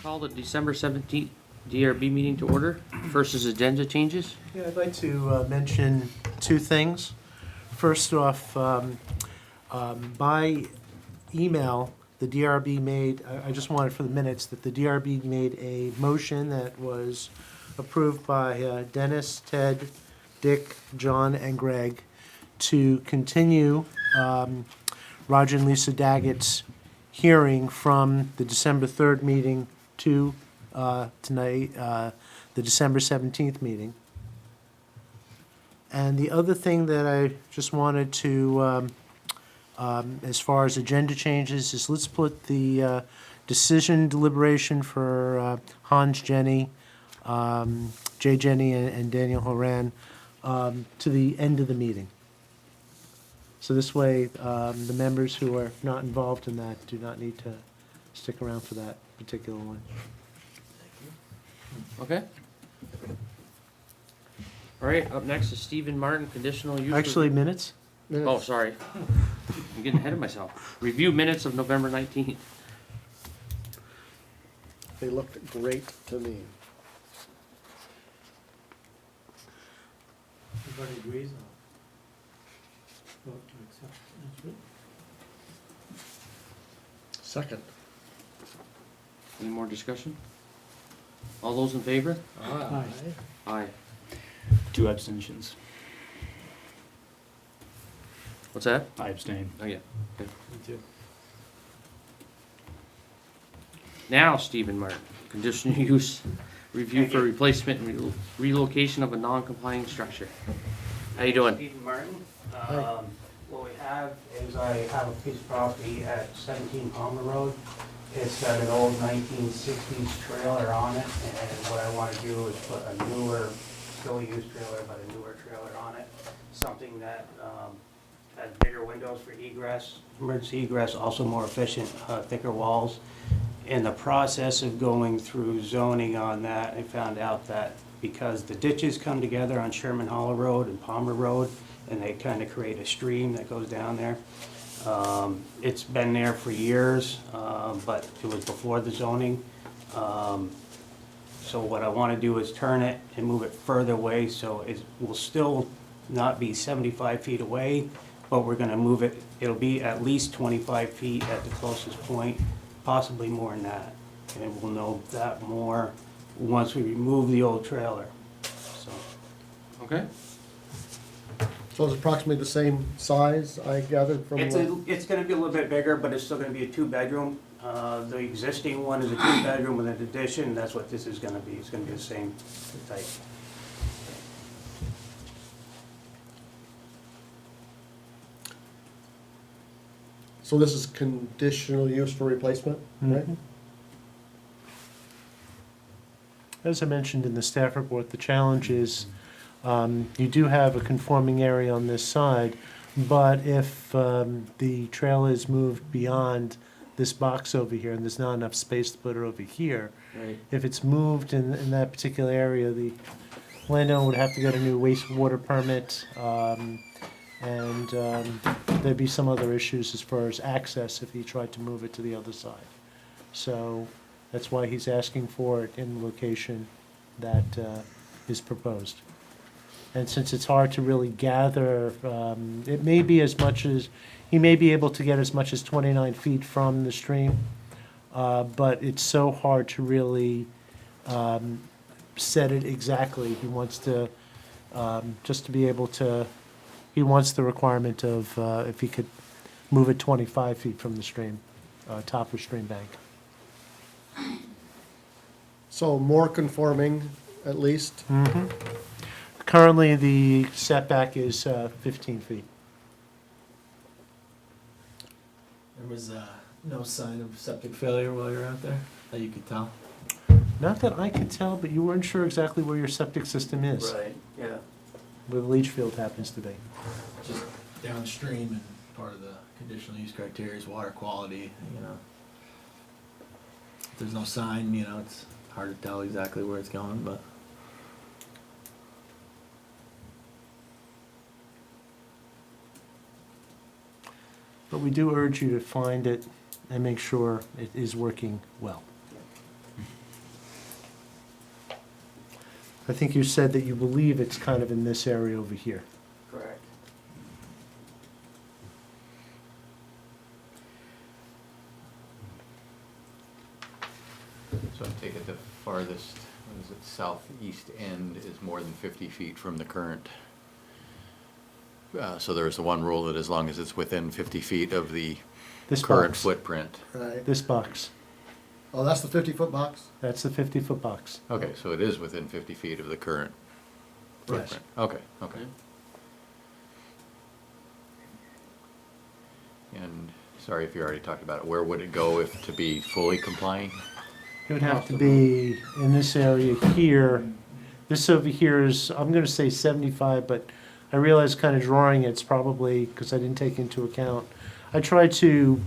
Call the December 17th DRB meeting to order. First is agenda changes. Yeah, I'd like to mention two things. First off, by email, the DRB made, I just wanted for the minutes, that the DRB made a motion that was approved by Dennis, Ted, Dick, John, and Greg to continue Roger and Lisa Daggett's hearing from the December 3rd meeting to tonight, the December 17th meeting. And the other thing that I just wanted to, as far as agenda changes, is let's put the decision deliberation for Hans, Jenny, Jade, Jenny, and Danielle Horan to the end of the meeting. So this way, the members who are not involved in that do not need to stick around for that particular one. Okay. All right, up next is Stephen Martin, conditional use. Actually, minutes? Oh, sorry. I'm getting ahead of myself. Review minutes of November 19th. They looked great to me. Everybody agrees on vote to accept as written. Second. Any more discussion? All those in favor? Aye. Aye. 2 abstentions. What's that? I abstain. Oh, yeah. Okay. Me too. Now, Stephen Martin, conditional use review for replacement and relocation of a non-complying structure. How you doing? Stephen Martin. Hi. What we have is I have a piece of property at 17 Palmer Road. It's got an old 1960s trailer on it, and what I want to do is put a newer, still a used trailer, but a newer trailer on it. Something that has bigger windows for egress, emergency egress, also more efficient, thicker walls. In the process of going through zoning on that, I found out that because the ditches come together on Sherman Hollow Road and Palmer Road, and they kind of create a stream that goes down there. It's been there for years, but it was before the zoning. So what I want to do is turn it and move it further away, so it will still not be 75 feet away, but we're going to move it, it'll be at least 25 feet at the closest point, possibly more than that. And we'll know that more once we remove the old trailer, so. Okay. So it's approximately the same size, I gathered from It's what? it's gonna be a little bit bigger, but it's still gonna be a 2-bedroom. The existing one is a 2-bedroom with an addition, that's what this is gonna be, it's gonna be the same type. So this is conditional use for replacement, right? Mhm. As I mentioned in the staff report, the challenge is you do have a conforming area on this side, but if the trail is moved beyond this box over here, and there's not enough space to put it over here, Right. if it's moved in that particular area, the landowner would have to get a new wastewater permit, and there'd be some other issues as far as access if he tried to move it to the other side. So that's why he's asking for it in the location that is proposed. And since it's hard to really gather, it may be as much as, he may be able to get as much as 29 feet from the stream, but it's so hard to really set it exactly. He wants to, just to be able to, he wants the requirement of if he could move it 25 feet from the stream, top of stream bank. So more conforming, at least. Currently, the setback is 15 feet. There was no sign of septic failure while you were out there, that you could tell? Not that I could tell, but you weren't sure exactly where your septic system is, Right, yeah. where the leach field happens to be. Just downstream, and part of the conditional use criteria is water quality, you know. If there's no sign, you know, it's hard to tell exactly where it's going, but. But we do urge you to find it and make sure it is working well. I think you said that you believe it's kind of in this area over here. Correct. So I take it the farthest, what is it, southeast end is more than 50 feet from the current. So there's the one rule that as long as it's within 50 feet of the This current box. footprint. Right. This box. Oh, that's the 50-foot box? That's the 50-foot box. Okay, so it is within 50 feet of the current Yes. footprint. Okay, okay. And, sorry if you already talked about it, where would it go if to be fully complying? It would have to be in this area here. This over here is, I'm gonna say 75, but I realize kind of drawing it's probably, because I didn't take into account. I tried to,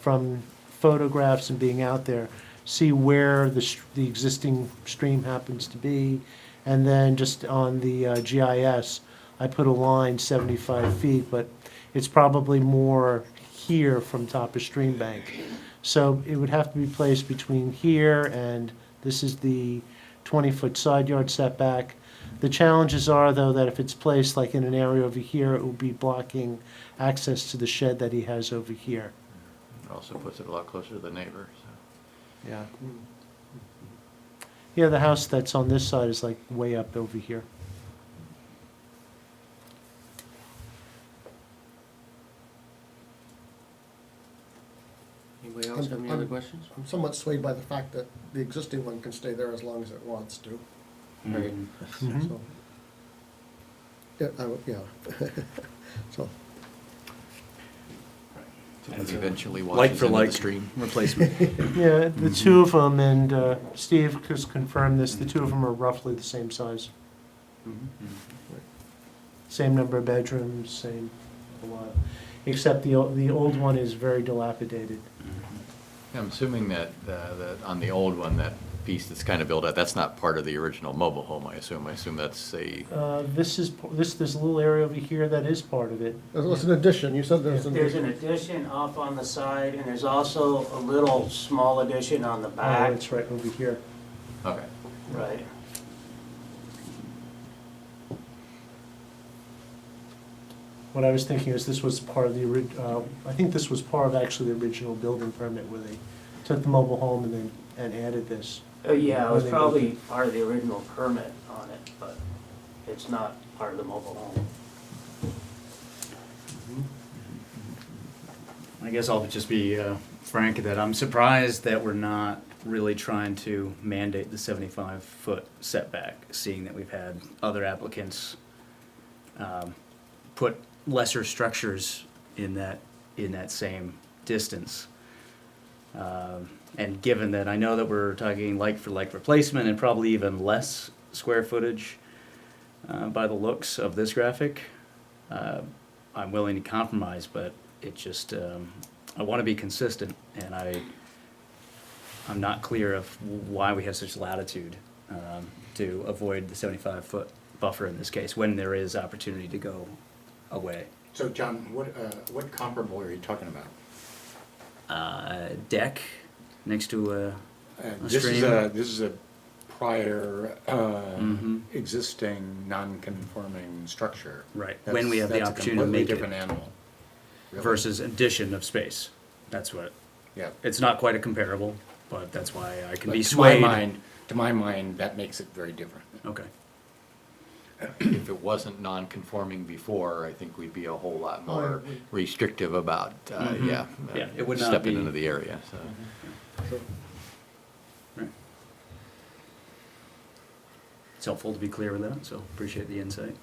from photographs and being out there, see where the existing stream happens to be. And then just on the GIS, I put a line 75 feet, but it's probably more here from top of stream bank. So it would have to be placed between here and this is the 20-foot side yard setback. The challenges are, though, that if it's placed like in an area over here, it would be blocking access to the shed that he has over here. It also puts it a lot closer to the neighbor, so. Yeah. Yeah, the house that's on this side is like way up over here. Anybody else have any other questions? I'm somewhat swayed by the fact that the existing one can stay there as long as it wants to. Right. Mhm. So, yeah, yeah. So, And eventually Like washes for into like the stream. replacement. Yeah, the two of them, and Steve just confirmed this, the two of them are roughly the same size. Same number of bedrooms, same a lot. Except the old one is very dilapidated. I'm assuming that, on the old one, that piece that's kind of built out, that's not part of the original mobile home, I assume. I assume that's a, There's a little area over here that is part of it. it's an addition, you said there's an There's an addition. addition off on the side, and there's also a little small addition on the Oh, back. it's right over here. okay. Right. What I was thinking is this was part of I think this was part of actually the original building permit where they took the mobile home and added this. Yeah, it was When they probably built part of the original permit on it, but it's not part of the mobile home. I guess I'll just be frank that I'm surprised that we're not really trying to mandate the 75-foot setback, seeing that we've had other applicants put lesser structures in that same distance. And given that I know that we're talking like for like replacement and probably even less square footage by the looks of this graphic, I'm willing to compromise, but it just, I want to be consistent, and I'm not clear of why we have such latitude to avoid the 75-foot buffer in this case, when there is opportunity to go away. So, John, what comparable are you talking about? Deck next to a This stream. is a prior Mhm. existing non-conforming structure. Right, when we have the That's opportunity to a make completely it different animal. Really. versus addition of space. That's what, Yeah. it's not quite a comparable, but that's why I can But be to my swayed. mind, that makes it very different. Okay. If it wasn't non-conforming before, I think we'd be a whole lot more restrictive about, Yeah, it would not stepping be- into the area, so. Right. It's helpful to be clear with that, so appreciate the insight.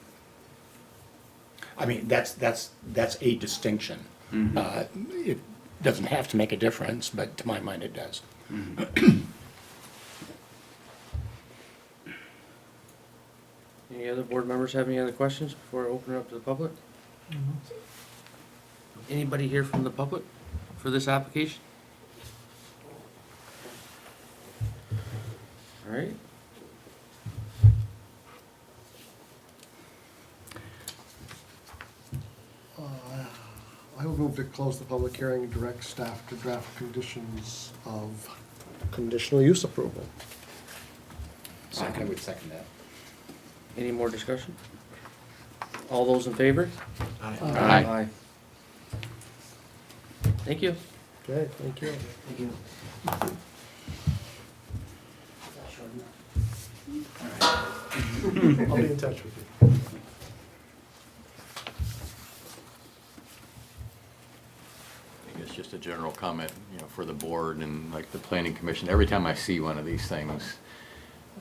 I mean, that's a distinction. Mhm. It doesn't have to make a difference, but to my mind, it does. Any other board members have any other questions before I open it up to the public? Anybody here from the public for this application? All right. I would move to close the public hearing and direct staff to draft conditions of conditional use approval. I would second that. Any more discussion? All those in favor? Aye. Thank you. Okay, thank you. Thank you. I'll be in touch with you. I guess just a general comment, for the board and like the planning commission, every time I see one of these things,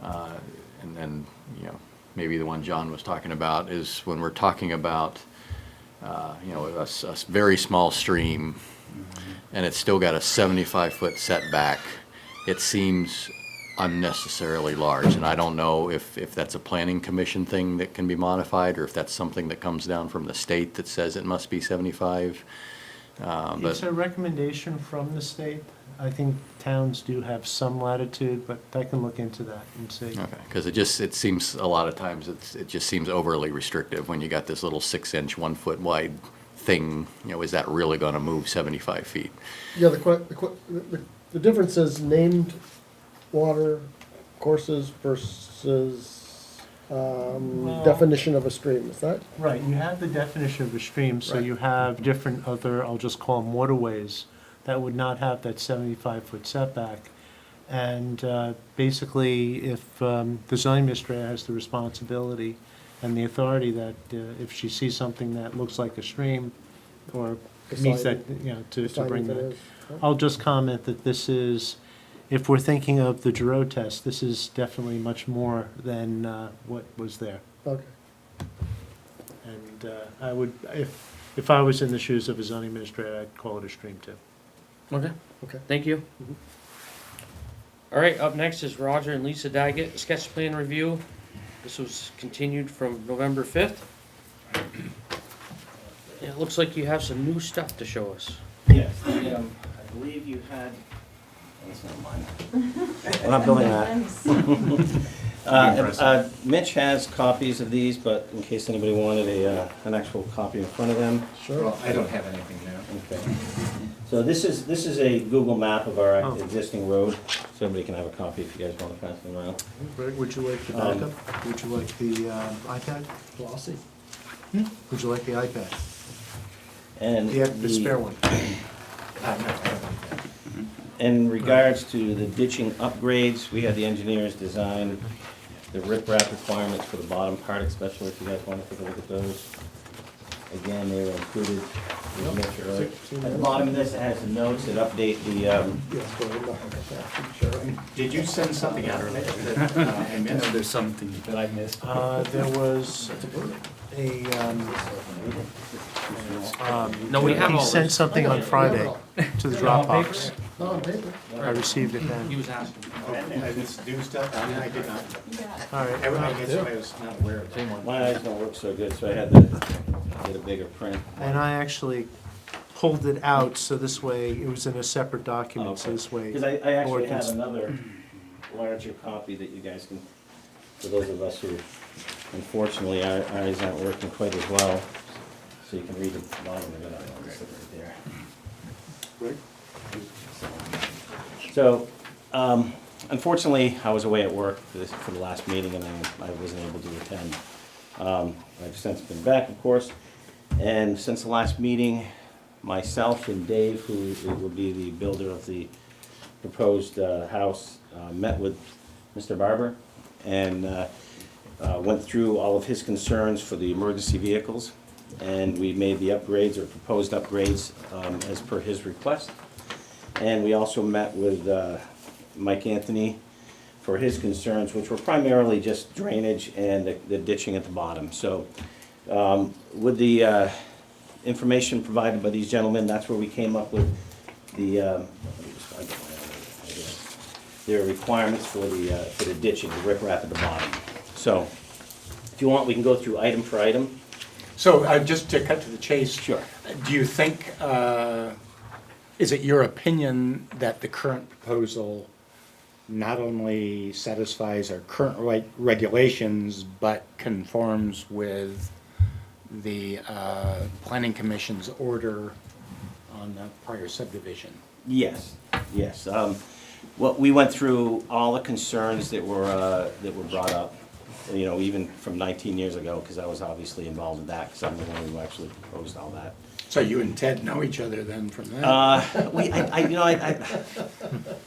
and then, maybe the one John was talking about is when we're talking about, a very small stream, and it's still got a 75-foot setback, it seems unnecessarily large, and I don't know if that's a planning commission thing that can be modified, or if that's something that comes down from the state that says it must be 75. It's a recommendation from the state. I think towns do have some latitude, but I can look into that and see. Okay, because it seems a lot of times it just seems overly restrictive when you got this little 6-inch, 1-foot wide thing. Is that really going to move 75 feet? Yeah, the difference is named water courses versus definition of a stream, is that? Right, you have the definition of a stream, so Right. you have different other, I'll just call them waterways, that would not have that 75-foot setback. And basically, if the zoning administrator has the responsibility and the authority that if she sees something that looks like a stream or meets that, to Deciding bring if it that. is. I'll just comment that this is, if we're thinking of the Giroux test, this is definitely much more than what was there. Okay, And I would, if I was in the shoes of a zoning administrator, I'd call it a stream too. Okay, okay. thank you. All right, up next is Roger and Lisa Daggett, sketch plan review. This was continued from November 5th. Yeah, it looks like you have some new stuff to show us. Yes, I believe you had, that's not mine. We're not building that. Mitch has copies of these, but in case anybody wanted an actual copy in front of them. Sure. Well, I don't have anything now. Okay. So this is a Google map of our Oh. existing road, so everybody can have a copy if you guys want to pass them around. Greg, would you like the backup? Would you like the iPad? Glossy. Would you like the iPad? And The spare one. No, I don't have that. in regards to the ditching upgrades, we had the engineers design the riprap requirements for the bottom part, especially if you guys want to take a look at those. Again, they were included with Mitch earlier. At the bottom of this, it has the notes that update the, Yes, go ahead. Did you send something out earlier that I missed? there's something. That I missed? There was a, No, we have he all sent this. something on Friday to the Dropbox. Not on paper. I received it He then. was asking. This new stuff, I did not. All right. I guess I was not aware of it. my eyes don't work so good, so I had to get a bigger print. And I actually pulled it out, so this way, it was in a separate document, so this way. Because I board actually can have another larger copy that you guys can, for those of us who, unfortunately, our eyes aren't working quite as well, so you can read the bottom of it. I'll just stick it right there. So, unfortunately, I was away at work for the last meeting, and I wasn't able to attend. I've since been back, of course, and since the last meeting, myself and Dave, who will be the builder of the proposed house, met with Mr. Barber and went through all of his concerns for the emergency vehicles, and we made the upgrades or proposed upgrades as per his request. And we also met with Mike Anthony for his concerns, which were primarily just drainage and the ditching at the bottom. So with the information provided by these gentlemen, that's where we came up with their requirements for the ditching, the riprap at the bottom. So if you want, we can go through item for item. So just to cut to the chase. Sure. Do you think, is it your opinion that the current proposal not only satisfies our current regulations, but conforms with the planning commission's order on the prior subdivision? Yes, yes. Well, we went through all the concerns that were brought up, you know, even from 19 years ago, because I was obviously involved in that, because I'm the one who actually proposed all that. So you and Ted know each other then from that?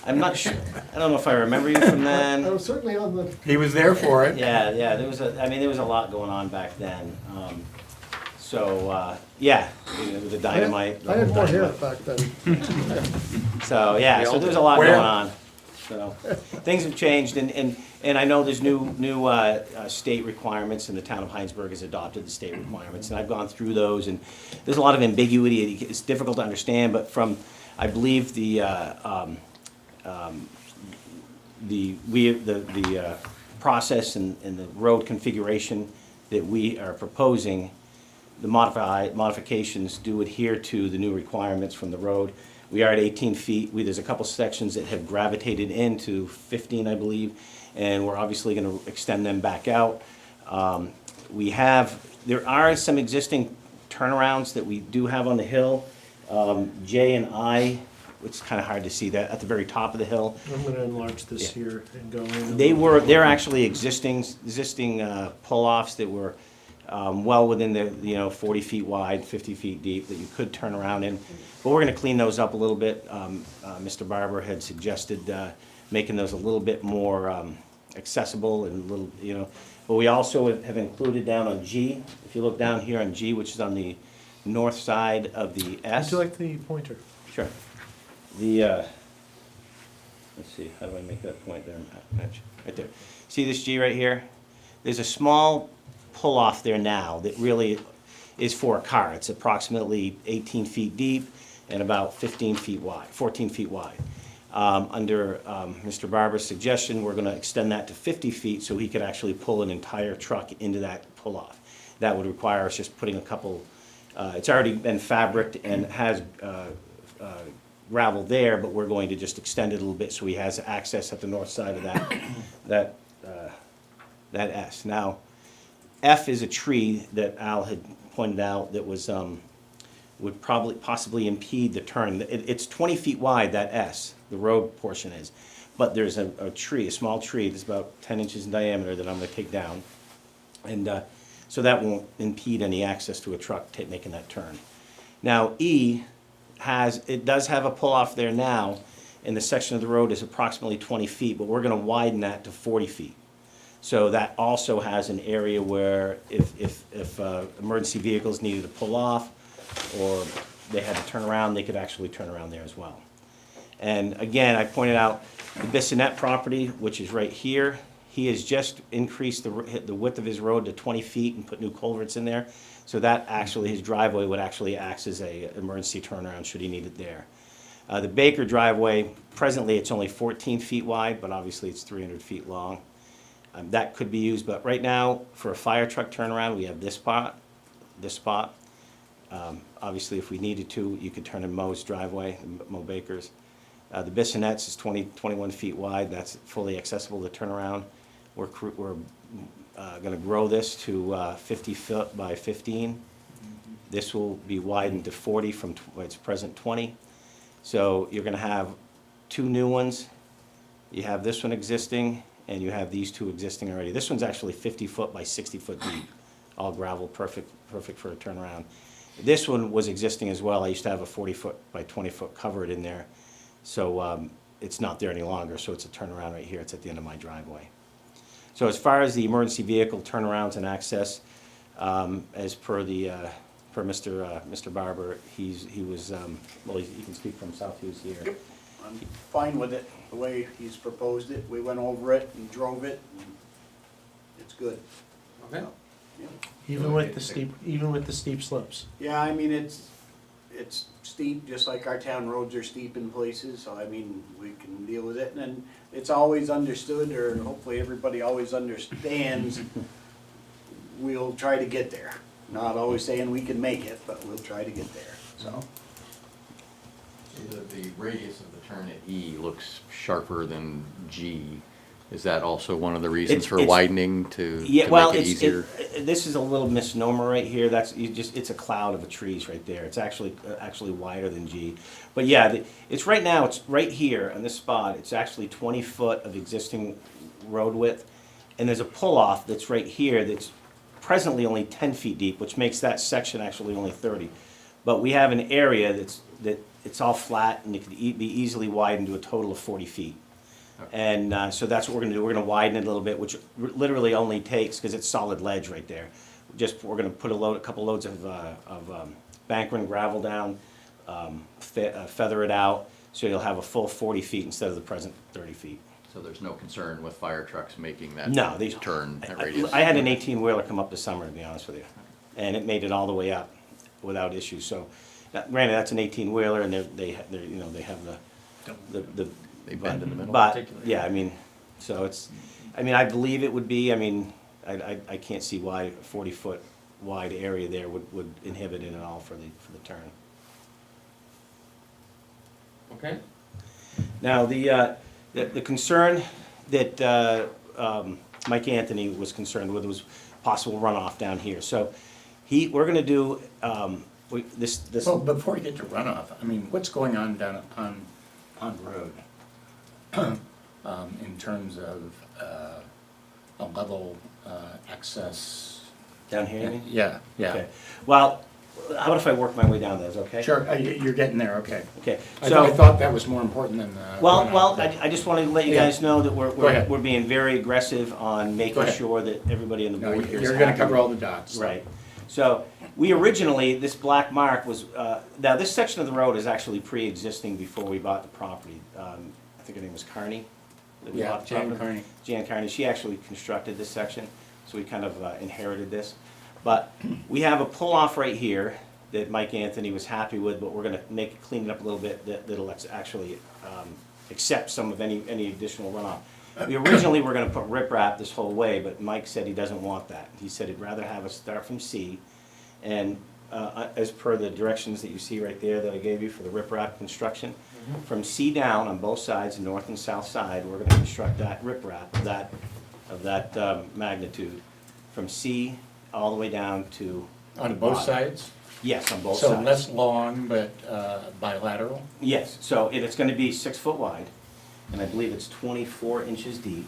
I'm not sure, I don't know if I remember you from I then. was certainly on the, He was there for it. Yeah, there was a lot going on back then. Yeah, you know, the dynamite. the I had whole more hair dynamite. back then. So, yeah, so there's a lot Where? going on. So, things have changed, and I know there's new state requirements, and the town of Hinesburg has adopted the state requirements, and I've gone through those, and there's a lot of ambiguity. It's difficult to understand, but from, I believe, the process and the road configuration that we are proposing, the modifications do adhere to the new requirements from the road. We are at 18 feet. There's a couple sections that have gravitated into 15, I believe, and we're obviously going to extend them back out. There are some existing turnarounds that we do have on the hill. J and I, it's kind of hard to see that, at the very top of the hill. I'm gonna enlarge this here and go in. They're actually existing pull-offs that were well within the 40 feet wide, 50 feet deep, that you could turn around in. But we're going to clean those up a little bit. Mr. Barber had suggested making those a little bit more accessible and a little, But we also have included down on G, if you look down here on G, which is on the north side of the S. Would you like the pointer? Sure. Let's see, how do I make that point there? Match, right there. See this G right here? There's a small pull-off there now that really is for a car. It's approximately 18 feet deep and about 14 feet wide. Under Mr. Barber's suggestion, we're going to extend that to 50 feet so he could actually pull an entire truck into that pull-off. That would require us just putting a couple, it's already been fabriced and has gravel there, but we're going to just extend it a little bit so he has access at the north side of that S. Now, F is a tree that Al had pointed out that was would possibly impede the turn. It's 20 feet wide, that S, the road portion is, but there's a tree, a small tree that's about 10 inches in diameter that I'm going to take down, and so that won't impede any access to a truck making that turn. Now E does have a pull-off there now, and the section of the road is approximately 20 feet, but we're going to widen that to 40 feet. So that also has an area where if emergency vehicles needed to pull off or they had to turn around, they could actually turn around there as well. And again, I pointed out the Bissonette property, which is right here. He has just increased the width of his road to 20 feet and put new culverts in there. So that actually, his driveway would actually act as a emergency turnaround should he need it there. The Baker driveway, presently it's only 14 feet wide, but obviously it's 300 feet long. That could be used, but right now, for a fire truck turnaround, we have this spot. Obviously, if we needed to, you could turn in Mo's driveway, Mo Baker's. The Bissonette's is 21 feet wide. That's fully accessible to turn around. We're going to grow this to 50 foot by 15. This will be widened to 40 from its present 20. So you're going to have two new ones. You have this one existing, and you have these two existing already. This one's actually 50 foot by 60 foot deep, all gravel, perfect for a turnaround. This one was existing as well. I used to have a 40 foot by 20 foot covered in there. So it's not there any longer, so it's a turnaround right here. It's at the end of my driveway. So as far as the emergency vehicle turnarounds and access, as per Mr. Barber, he was, well, you can speak for himself, he was here. Yep, I'm fine with it, the way he's proposed it. We went over it and drove it, and it's good. Okay. Yeah. Even with the steep slopes. Yeah, I mean, it's steep, just like our town roads are steep in places, so I mean, we can deal with it. And it's always understood, or hopefully everybody always understands, we'll try to get there. Not always saying we can make it, but we'll try to get there, so. So the radius of the turn at E looks sharper than G. Is that also one of the reasons for It's- widening to Yeah, well, make it easier? this is a little misnomer right here. It's a cloud of trees right there. It's actually wider than G. But yeah, it's right now, it's right here on this spot. It's actually 20 foot of existing road width. And there's a pull-off that's right here that's presently only 10 feet deep, which makes that section actually only 30. But we have an area that it's all flat and it could be easily widened to a total of 40 feet. And so that's what we're gonna do. We're gonna widen it a little bit, which literally only takes, because it's solid ledge right there. We're gonna put a couple loads of banker and gravel down, feather it out, so you'll have a full 40 feet instead of the present 30 feet. So there's no concern with fire trucks making that No, turn, that radius? I had an 18-wheeler come up this summer, to be honest with you, and it made it all the way up without issue. So, granted, that's an 18-wheeler, and they have the They bend in the middle? But, yeah, I mean, so I believe it would be, I can't see why a 40-foot wide area there would inhibit it at all for the turn. Okay. Now, the concern that Mike Anthony was concerned with was possible runoff down here. So we're gonna do, this. Well, before we get to runoff, I mean, what's going on down on Pond Road? In terms of a level access? Down here, you mean? Yeah, yeah. Okay. Well, how about if I work my way down those, okay? Sure, you're getting there, okay. Okay, I so. thought that was more important than. Well, I just wanted to let you Yeah. guys know that Go ahead. we're being very aggressive on Go making ahead. sure that everybody on the No, board here is you're gonna happy. cover all the dots. Right. So, we originally, this black mark was, now this section of the road is actually pre-existing before we bought the property. I think her name was Carney. that we Yeah, bought the Jan property. Carney. Jan Carney, she actually constructed this section, so we kind of inherited this. But we have a pull-off right here that Mike Anthony was happy with, but we're gonna clean it up a little bit, that'll actually accept some of any additional runoff. We originally were gonna put riprap this whole way, but Mike said he doesn't want that. He said he'd rather have us start from C, and as per the directions that you see right there that I gave you for the riprap construction, from C down on both sides, the north and south side, we're gonna construct that riprap, of that magnitude, from C all the way down to. On both sides? Yes, on both So sides. less long, but bilateral? Yes, so it's gonna be 6 foot wide, and I believe it's 24 inches deep,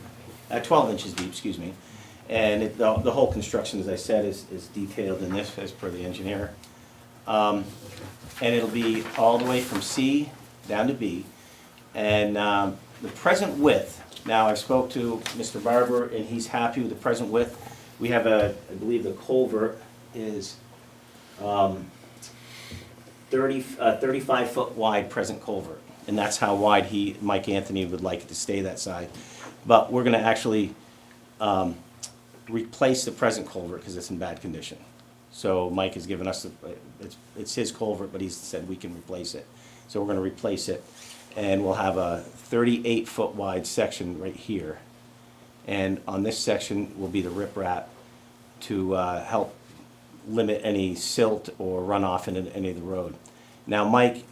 12 inches deep, excuse me. And the whole construction, as I said, is detailed in this as per the engineer. And it'll be all the way from C down to B. And the present width, now I spoke to Mr. Barber, and he's happy with the present width. We have I believe the culvert is 35 foot wide present culvert. And that's how wide Mike Anthony would like it to stay that size. But we're gonna actually replace the present culvert because it's in bad condition. So Mike has given us, it's his culvert, but he said we can replace it. So we're gonna replace it, and we'll have a 38 foot wide section right here. And on this section will be the riprap to help limit any silt or runoff in any of the road. Now, Mike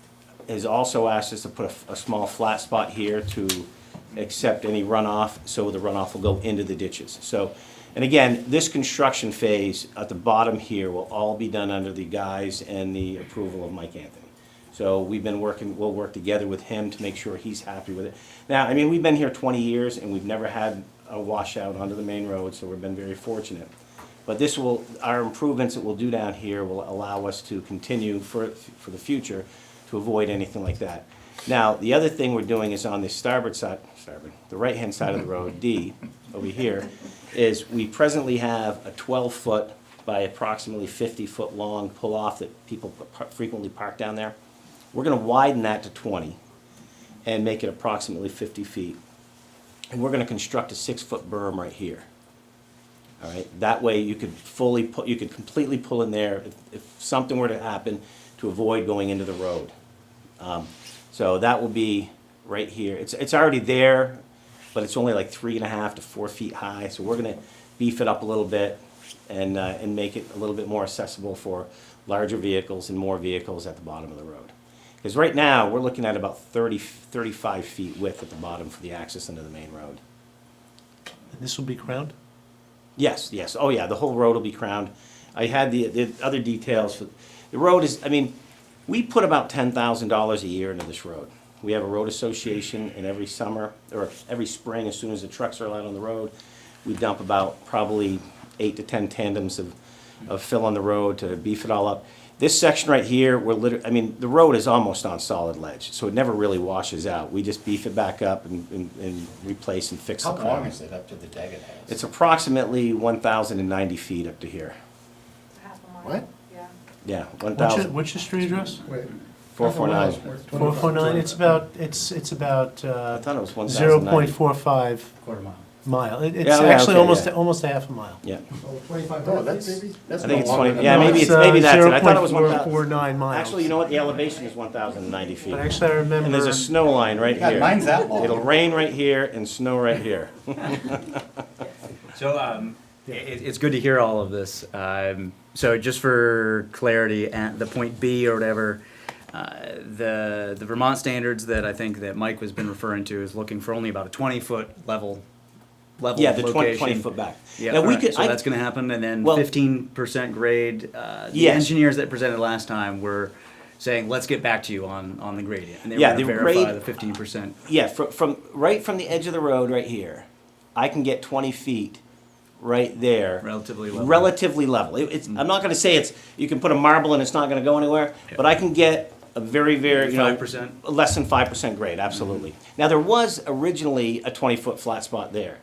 has also asked us to put a small flat spot here to accept any runoff, so the runoff will go into the ditches. So, and again, this construction phase at the bottom here will all be done under the guise and the approval of Mike Anthony. So we'll work together with him to make sure he's happy with it. Now, I mean, we've been here 20 years and we've never had a washout onto the main road, so we've been very fortunate. But our improvements that we'll do down here will allow us to continue for the future to avoid anything like that. Now, the other thing we're doing is on the the right-hand side of the road, D, over here, is we presently have a 12-foot by approximately 50-foot long pull-off that people frequently park down there. We're gonna widen that to 20 and make it approximately 50 feet. And we're gonna construct a 6-foot berm right here. All right, that way you could completely pull in there if something were to happen to avoid going into the road. So that will be right here. It's already there, but it's only like 3.5 to 4 feet high. So we're gonna beef it up a little bit and make it a little bit more accessible for larger vehicles and more vehicles at the bottom of the road. Because right now, we're looking at about 35 feet width at the bottom for the access into the main road. This will be crowned? Yes, yes. Oh, yeah, the whole road will be crowned. I had the other details. The road is, I mean, we put about $10,000 a year into this road. We have a road association, and every summer, or every spring, as soon as the trucks are out on the road, we dump about probably 8 to 10 tandems of fill on the road to beef it all up. This section right here, I mean, the road is almost on solid ledge, so it never really washes out. We just beef it back up and replace and fix the How crown. long is it up to the Daggett house? It's approximately 1,090 feet up to here. Half a mile. What? Yeah. Yeah, What's your, 1,000, what's your street address? Wait. 449. 449, it's about I thought it was 1,090. 0.45 Quarter mile. mile. It's Yeah, yeah, actually okay, yeah. almost a half a mile. Yeah, Oh, 25 Oh, feet, maybe? that's I think it's no longer 20, than yeah, that. maybe that's it. I thought it was 1,000. 0.449 miles. Actually, you know what, the elevation is 1,090 feet. But actually, I remember. And there's a snow line right God, here. mine's that long. It'll rain right here and snow right here. So it's good to hear all of this. So just for clarity, at the point B or whatever, the Vermont standards that I think that Mike has been referring to is looking for only about a 20-foot level Yeah, the 20 location. foot back. Yeah, Now, we correct. could- So I- that's going to happen, and then Well- 15% grade. The Yes. engineers that presented last time were saying, "Let's get back to you on the gradient," and they Yeah, were going to the verify grade- the 15%. Yeah, from right from the edge of the road right here, I can get 20 feet right there. Relatively level. Relatively level. It's, I'm not gonna say you can put a marble and it's not gonna go anywhere, but I can get a very, 5%? less than 5% grade, absolutely. Now, there was originally a 20-foot flat spot there.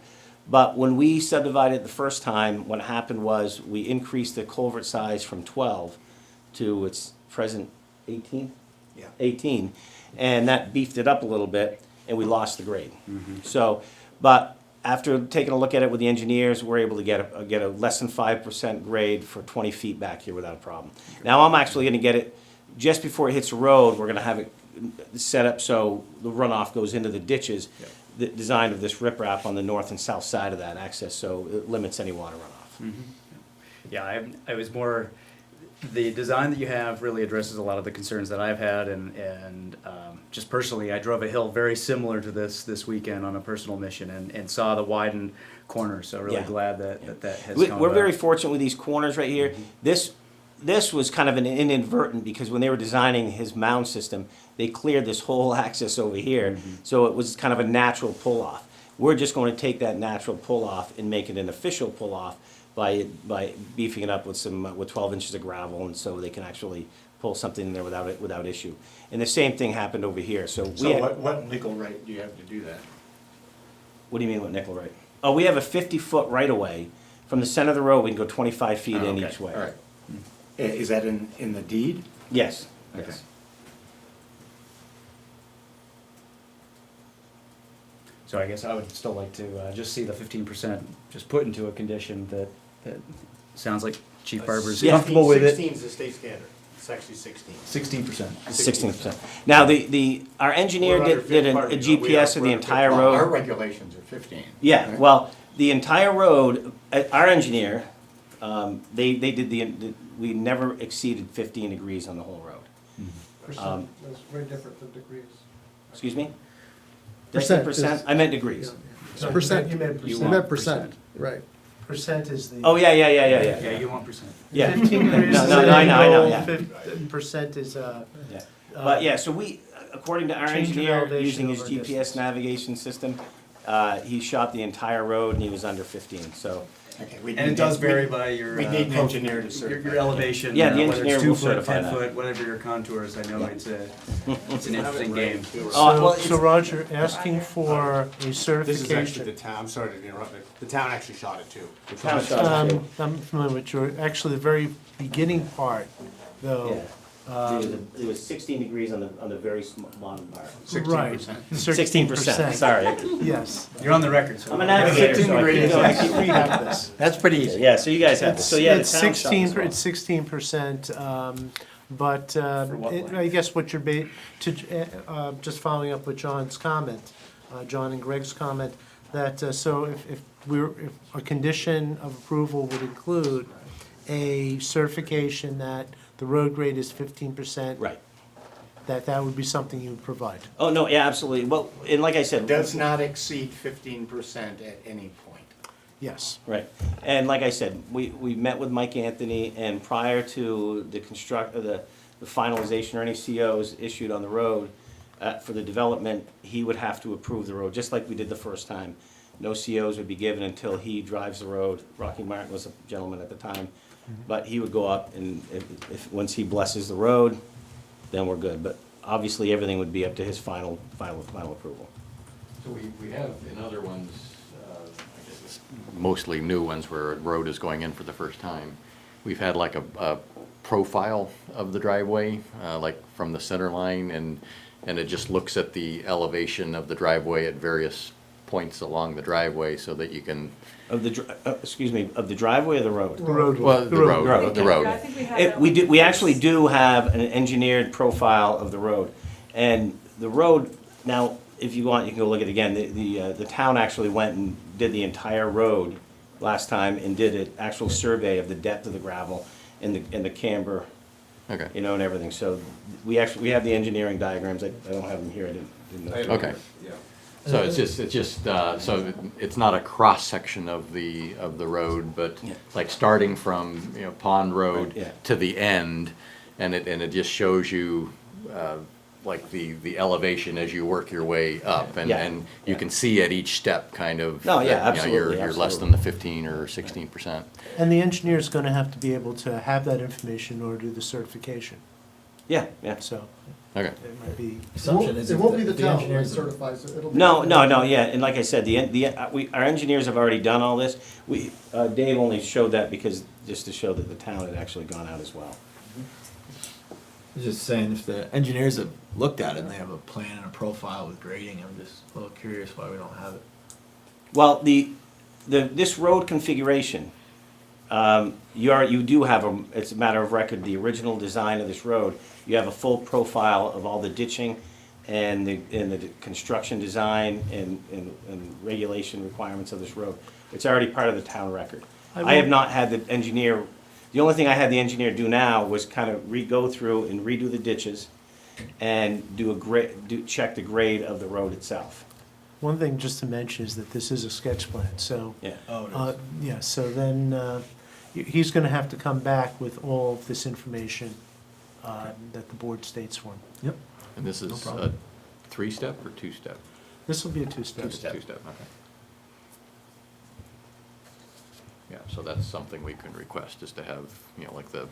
But when we subdivided the first time, what happened was we increased the culvert size from 12 to its present 18? Yeah. 18, and that beefed it up a little bit, and we lost the grade. So, but after taking a look at it with the engineers, we're able to get a less than 5% grade for 20 feet back here without a problem. Now, I'm actually gonna get it, just before it hits the road, we're gonna have it set up so the runoff goes into the ditches. The design of this riprap on the north and south side of that access, so it limits any water runoff. Yeah, I was more, the design that you have really addresses a lot of the concerns that I've had, and just personally, I drove a hill very similar to this weekend on a personal mission and saw the widened corners, so really Yeah. glad that has come We're very about. fortunate with these corners right here. This was kind of an inadvertent, because when they were designing his mound system, they cleared this whole access over here, so it was kind of a natural pull-off. We're just going to take that natural pull-off and make it an official pull-off by beefing it up with 12 inches of gravel, and so they can actually pull something in there without issue. And the same thing happened over here, so we So had, what legal right do you have to do that? what do you mean with nickel right? Oh, we have a 50-foot right-of-way. From the center of the road, we can go 25 feet Oh, in okay. each way. All right. Is that in the deed? Yes, Okay. yes. So I guess I would still like to just see the 15% just put into a condition that sounds like Chief Barber's Yeah. comfortable with it. 16 is the state standard. It's actually 16. 16%. 16%. Now, our engineer We're under did a pardon me, we GPS are- of the we're entire under Our road. regulations are 15. Yeah, right? well, the entire road, our engineer, we never exceeded 15 degrees on the whole road. Percent, that's very different than degrees. Excuse me? Percent 15%? is- I meant degrees. It's percent, You meant you percent. meant percent, right. Percent is the. Oh, yeah. Yeah, you want percent. Yeah. 15 degrees No, is no, I know, angle, yeah. 50% is, Yeah. But yeah, so according to our Change of engineer, elevation using his over GPS distance. navigation system, he shot the entire road and he was under 15, so. Okay, And it does vary by your. We need an engineer to Your certify. elevation. Yeah, the whether engineer it's will 2 foot, certify 10 that. foot, whatever your contours, I know it's an interesting game. well, so Roger, asking for a This is actually certification. the town, I'm sorry to interrupt, the town actually shot it too. The Town town shot it too. I'm familiar with your, actually, the very beginning part, though. It was 16 degrees on the very bottom part. Right. 16%, sorry. Yes. You're on the record, so. I'm a navigator, so I keep going. We have this. That's pretty easy. Yeah, so you guys have this. So yeah, the It's town shot as well. It's 16%, but what land? I guess what you're just following up with John's comment, John and Greg's comment, that so if a condition of approval would include a certification that the road grade is 15%. Right. that would be something you would provide. Oh, no, yeah, absolutely. Well, and like I said. Does not exceed 15% at any point. Yes. Right, and like I said, we met with Mike Anthony, and prior to the the finalization or any COs issued on the road for the development, he would have to approve the road, just like we did the first time. No COs would be given until he drives the road. Rocky Martin was a gentleman at the time, but he would go up, and if once he blesses the road, then we're good. But obviously, everything would be up to his final approval. So we have in other ones, I guess it's mostly new ones where a road is going in for the first time, we've had like a profile of the driveway, like from the center line, and it just looks at the elevation of the driveway at various points along the driveway so that you can. Of the driveway or the road? The road. Well, the road, the road. I think we have that We one. actually do have an engineered profile of the road. And the road, now, if you want, you can go look at it again. The town actually went and did the entire road last time and did an actual survey of the depth of the gravel and the camber, Okay. you know, and everything. So we have the engineering diagrams. I don't have them here. I didn't know. Okay. So it's just, so it's not a cross-section of the road, but Yeah. like starting from, Pond Road Yeah. to the end, and it just shows you, like the elevation as you work your way up, and Yeah. you can see at each step kind of. No, yeah, that, absolutely, You're less absolutely. than the 15 or 16%. And the engineer's gonna have to be able to have that information in order to do the certification, Yeah, yeah. so Okay. it might be. Assumption is It if won't be the town that engineers are- certifies it, it'll be. No, yeah, and like I said, our engineers have already done all this. Dave only showed that just to show that the town had actually gone out as well. I was just saying, if the engineers have looked at it and they have a plan and a profile with grading, I'm just a little curious why we don't have it. Well, this road configuration, you do have it's a matter of record, the original design of this road, you have a full profile of all the ditching and the construction design and regulation requirements of this road. It's already part of the town record. I have not had the engineer, the only thing I had the engineer do now was kind of go through and redo the ditches and check the grade of the road itself. One thing just to mention is that this is a sketch plan, so. Yeah. Oh, Yeah, so then, he's gonna have to come back with all of this information, that the board states for him. Yep. And this No is a problem. 3-step or 2-step? This will be a two-step. Two-step, okay. Yeah, so that's something we can request, is to have, like the,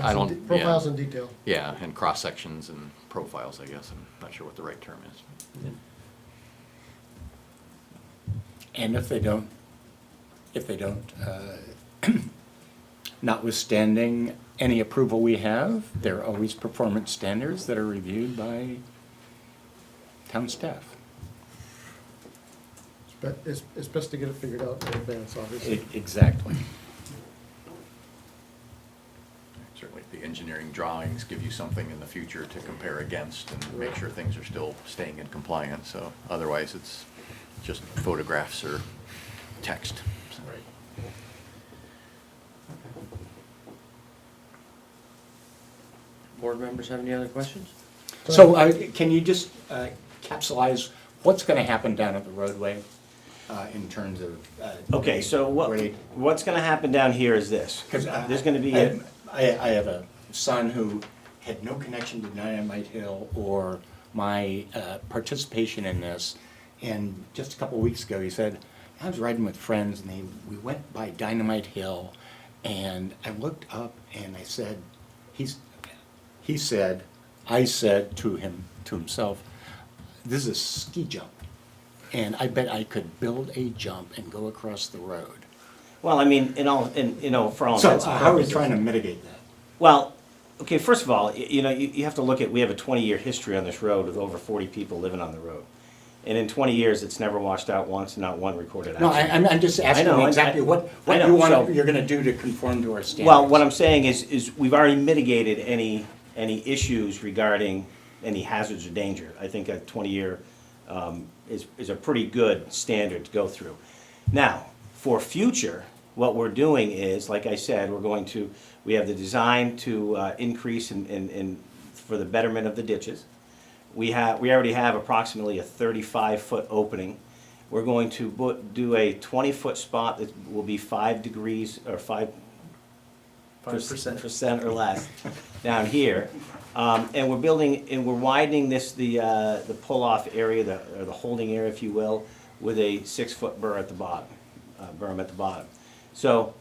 I don't- yeah. Profiles in detail. yeah, and cross-sections and profiles, I guess. I'm not sure what the right term is. And if they don't, notwithstanding any approval we have, there are always performance standards that are reviewed by town staff. It's best to get it figured out in advance, obviously. Exactly. Certainly, the engineering drawings give you something in the future to compare against and make sure things are still staying in compliance, so otherwise it's just photographs or text. Right. Board members have any other questions? So can you just capsulize what's going to happen down at the roadway in terms of? Okay, so what's gonna happen down here is this. Because There's gonna be I have a son who had no connection to Dynamite Hill or my participation in this. And just a couple of weeks ago, he said, I was riding with friends and we went by Dynamite Hill and I looked up and I said, I said to himself, this is a ski jump. And I bet I could build a jump and go across the road. Well, I mean, for all So intents and how are we purposes. trying to mitigate that? Well, okay, first of all, you have to look at, we have a 20-year history on this road with over 40 people living on the road. And in 20 years, it's never washed out once, not one recorded No, accident. I'm just asking know, exactly what I know, you're gonna do to conform to our standards. Well, what I'm saying is we've already mitigated any issues regarding any hazards or danger. I think a 20-year is a pretty good standard to go through. Now, for future, what we're doing is, like I said, we have the design to increase in for the betterment of the ditches. We already have approximately a 35-foot opening. We're going to do a 20-foot spot that will be 5 degrees, or 5% or less down here. And we're widening this, the pull-off area, or the holding area, if you will, with a 6-foot berm at the bottom. So,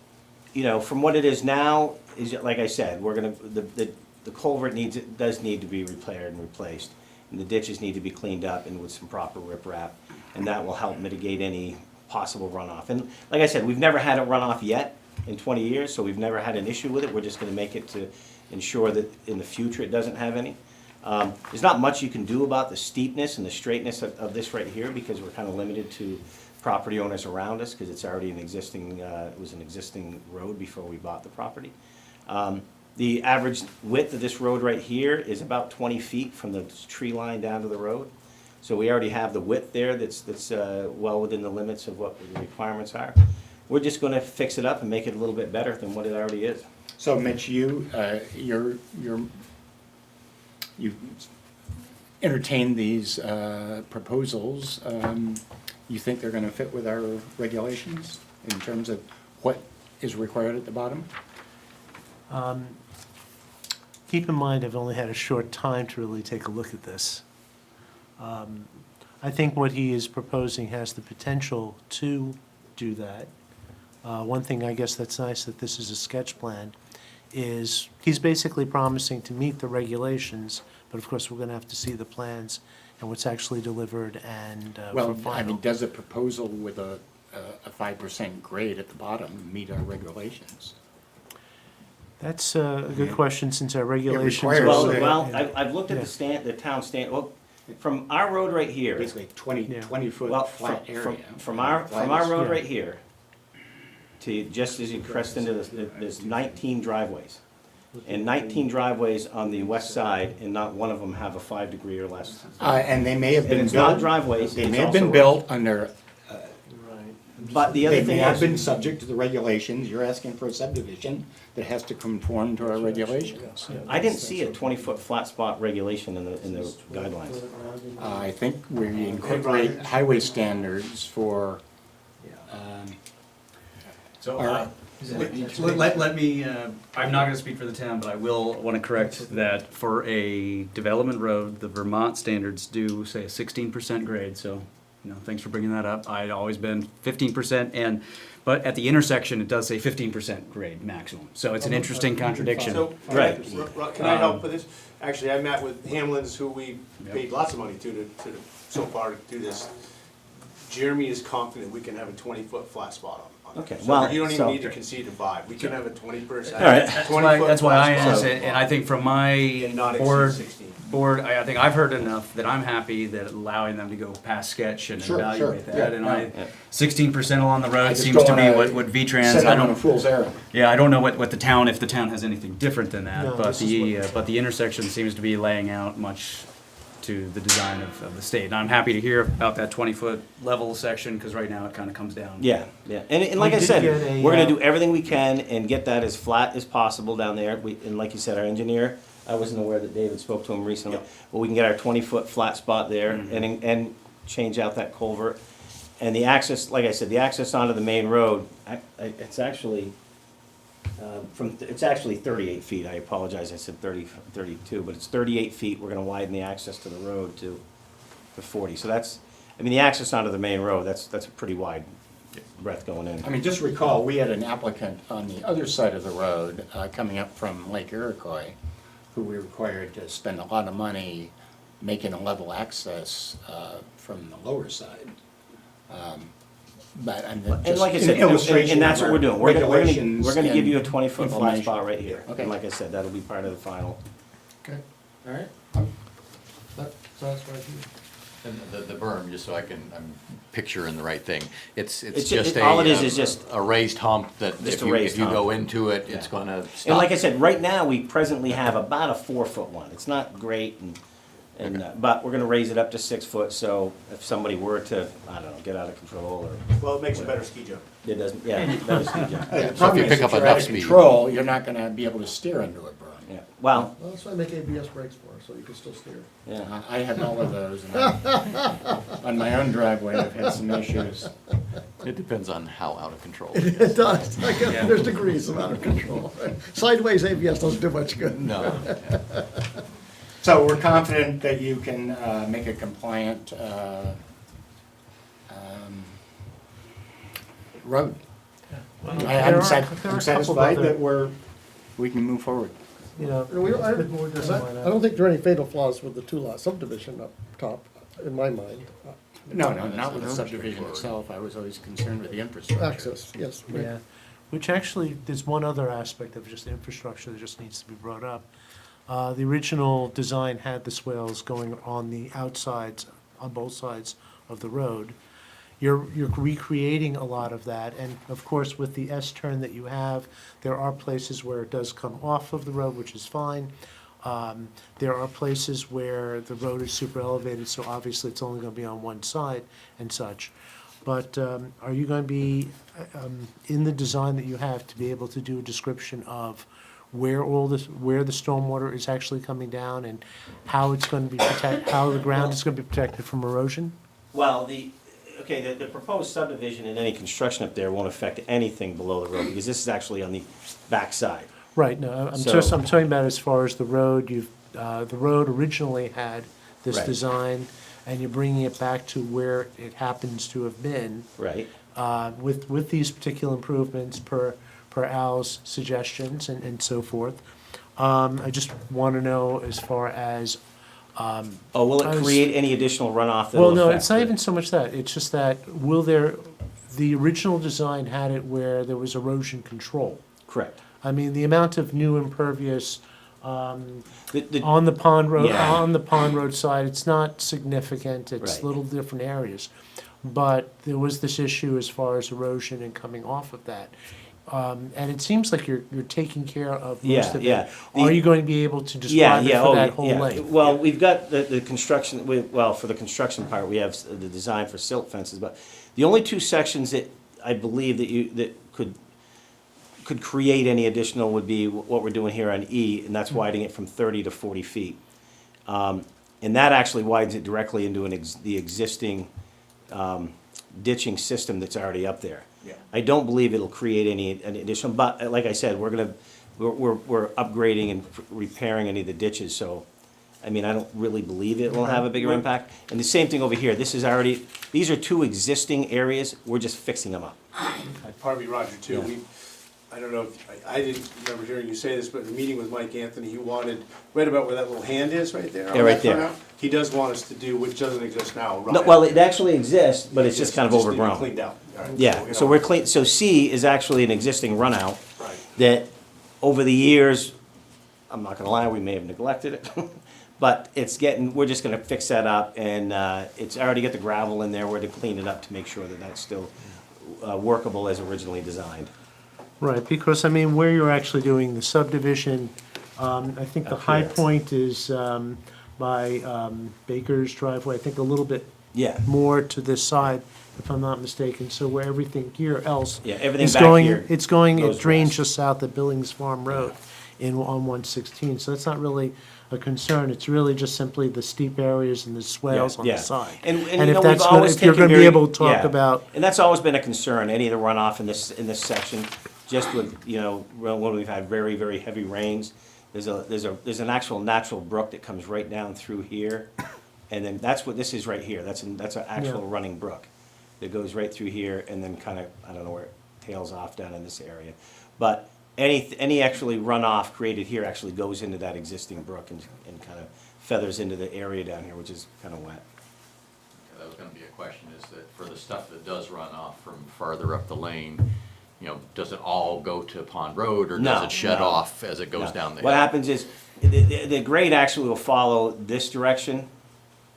you know, from what it is now, is like I said, the culvert does need to be repaired and replaced, and the ditches need to be cleaned up and with some proper riprap, and that will help mitigate any possible runoff. And like I said, we've never had a runoff yet in 20 years, so we've never had an issue with it. We're just gonna make it to ensure that in the future it doesn't have any. There's not much you can do about the steepness and the straightness of this right here, because we're kind of limited to property owners around us, because it's already an existing, it was an existing road before we bought the property. The average width of this road right here is about 20 feet from the tree line down to the road. So we already have the width there that's well within the limits of what the requirements are. We're just gonna fix it up and make it a little bit better than what it already is. So Mitch, you entertained these proposals. You think they're gonna fit with our regulations in terms of what is required at the bottom? Keep in mind, I've only had a short time to really take a look at this. I think what he is proposing has the potential to do that. One thing I guess that's nice that this is a sketch plan is he's basically promising to meet the regulations, but of course, we're gonna have to see the plans and what's actually delivered and for Well, final. I mean, does a proposal with a 5% grade at the bottom meet our regulations? That's a good question, since our regulations requires are. it. Well, I've looked at Yeah. the town stand, well, from our road right here. Basically, 20 Yeah. foot Well, flat area. from our Flat road Yeah. right here to just as you crest into this, there's 19 driveways. And 19 driveways on the west side, and not one of them have a 5 degree or less. And they may have And been it's not built, driveways, they it's may have also been roads. built under, But the other they may thing have been is, subject to the regulations. You're asking for a subdivision that has to conform to our regulations. I didn't see a 20-foot flat spot regulation in the guidelines. I think we incorporate highway standards for, So, Alright. let me, I'm not gonna speak for the town, but I will wanna correct that for a development road, the Vermont standards do say a 16% grade, so, you know, thanks for bringing that up. I'd always been 15%, but at the intersection, it does say 15% grade maximum, so it's an interesting contradiction. So, Right. Can I help with this? Actually, I met with Hamlin's, who we paid lots of money to so far to do this. Jeremy is confident we can have a 20-foot flat spot on it. Okay, So well, you don't even so- need to concede to 5. We can have a 20%. All right. That's why I asked spot it, and I think from my and not exceed board, 16. I think I've heard enough that I'm happy that allowing them to go past sketch and Sure, evaluate sure, that, yeah, and yeah. 16% along the I road just seems don't to be wanna what V-Trans, set I them on a don't, fool's errand. yeah, I don't know what the town, if the town has anything different than that, No, but this is the intersection seems to be laying out much to the design of the state. And I'm happy to hear about that 20-foot level section, because right now it kind of comes down. Yeah, yeah, and like We I did said, get a, we're gonna do everything we can and get that as flat as possible down there. And like you said, our engineer, I wasn't aware that David spoke to him recently, Yep. but we can get our 20-foot flat spot there and change out that culvert. And the access, like I said, the access onto the main road, it's actually, it's actually 38 feet. I apologize, I said 32, but it's 38 feet. We're gonna widen the access to the road to 40. So that's, I mean, the access onto the main road, that's a pretty wide breadth going in. I mean, just recall, we had an applicant on the other side of the road, coming up from Lake Iroquois, who we required to spend a lot of money making a level access, from the lower side. But, and And like I said, and that's what we're doing. We're gonna give you a 20-foot flat implementation. spot right here. Okay. And like I said, that'll be part of the final. Okay, all right. That satisfies you? And the berm, just so I'm picturing the right thing, it's It's just all it is just- a raised hump that Just if a you, raised if you go hump. into it, it's Yeah. gonna stop. And like I said, right now, we presently have about a 4-foot one. It's not great, but we're gonna raise it up to 6 foot, so if somebody were to, I don't know, get out of control or, Well, it makes a better ski jump. it doesn't, yeah, that is good, yeah. The So if problem you is, pick if up you're enough out of speed. control, you're not gonna be able to steer into a berm. Yeah, well, Well, that's why I make ABS brakes for, so you can still steer. yeah, I have all of those, and on my own driveway, I've had some issues. It depends on how out of control. It does, I guess there's degrees of out of control. Sideways ABS doesn't do much good. No. So we're confident that you can make a compliant road. I'm there are a couple satisfied of that other- we can move forward. You know, And we don't- I the board doesn't I wanna- don't think there are any fatal flaws with the two-lot subdivision up top, in my mind. No, not with the subdivision itself. I was always concerned with the infrastructure. Access, yes. right. Yeah, which actually, there's one other aspect of just infrastructure that just needs to be brought up. The original design had the swales going on the outsides, on both sides of the road. You're recreating a lot of that, and of course, with the S-turn that you have, there are places where it does come off of the road, which is fine. There are places where the road is super elevated, so obviously it's only gonna be on one side and such. But are you going to be, in the design that you have, to be able to do a description of where where the stormwater is actually coming down and how it's going to be how the ground is going to be protected from erosion? well, the proposed subdivision and any construction up there won't affect anything below the road, because this is actually on the back side. Right, no, So- I'm talking about as far as the road, the road originally had this Right. design, and you're bringing it back to where it happens to have been. Right. With these particular improvements per Al's suggestions and so forth. I just want to know as far as, Oh, will I it was- create any additional runoff that well, will no, affect it's not it? even so much that, it's just that, the original design had it where there was erosion control. Correct. I mean, the amount of new impervious, The- on the pond road, Yeah. on the pond road side, it's not significant, it's Right. little different areas. But there was this issue as far as erosion and coming off of that. And it seems like you're taking care of Yeah, most of yeah. it. Are you going to be able to Yeah, describe it yeah, for oh, that whole yeah. length? Well, we've got the construction, well, for the construction part, we have the design for silt fences, but the only two sections that I believe that could create any additional would be what we're doing here on E, and that's widening it from 30 to 40 feet. And that actually widens it directly into the existing ditching system that's already up there. Yeah. I don't believe it'll create any additional, but like I said, we're upgrading and repairing any of the ditches, so, I mean, I don't really believe it will have a bigger impact. And the same thing over here, these are two existing areas, we're just fixing them up. Pardon me, Roger, too. Yeah. I don't know, I didn't remember hearing you say this, but in a meeting with Mike Anthony, he wanted, right about where that little hand is right there. Yeah, on right that there. front out, he does want us to do, which doesn't exist now, right? No, well, it actually exists, but it's just kind of need to be overgrown. Cleaned out. All right, Yeah, we so don't- we're clean, so C is actually an existing runout Right. that, over the years, I'm not gonna lie, we may have neglected it, but we're just gonna fix that up, and it's already got the gravel in there, we're to clean it up to make sure that that's still workable as originally designed. Right, because, I mean, where you're actually doing the subdivision, I think the Up high here. point is by Baker's driveway, I think a little bit Yeah, more to this side, if I'm not mistaken, so where everything here else yeah, everything is back going, here. it goes drains west. just south of Billings Farm Road on 116, so that's not really a concern, it's really just simply the steep areas and the swales on Yeah. the side. And And you if know, that's we've gonna, always if you're taken gonna be very- able to talk yeah. about, And that's always been a concern, any of the runoff in this section, just with, when we've had very, very heavy rains. There's an actual natural brook that comes right down through here, and then that's what this is right here, that's an actual Yeah. running brook that goes right through here and then kind of, I don't know where it tails off down in this area. But any actually runoff created here actually goes into that existing brook and kind of feathers into the area down here, which is kind of wet. That was gonna be a question, is that for the stuff that does run off from farther up the lane, does it all go to Pond Road, or does No, it shed no. off as it goes No. down the hill? What happens is, the grade actually will follow this direction,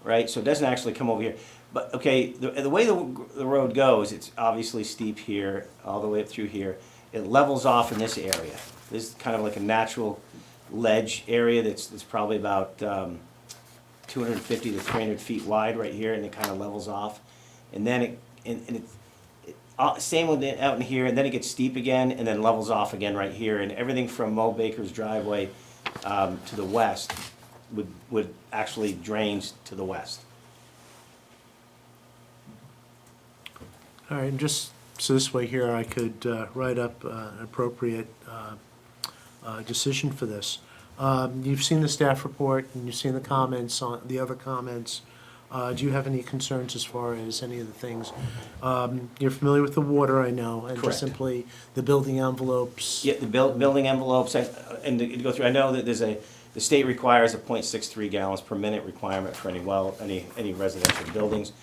right? So it doesn't actually come over here. But, okay, the way the road goes, it's obviously steep here, all the way up through here. It levels off in this area. This is kind of like a natural ledge area that's probably about 250 to 300 feet wide right here, and it kind of levels off. And then same with it out in here, and then it gets steep again, and then levels off again right here. And everything from Mo Baker's driveway to the west would actually drains to the west. All right, and just, so this way here, I could write up an appropriate decision for this. You've seen the staff report, and you've seen the comments on, the other comments. Do you have any concerns as far as any of the things? You're familiar with the water, I know, and Correct. just simply the building envelopes. Yeah, the building envelopes, and to go through, I know that the state requires a 0.63 gallons per minute requirement for any residential buildings.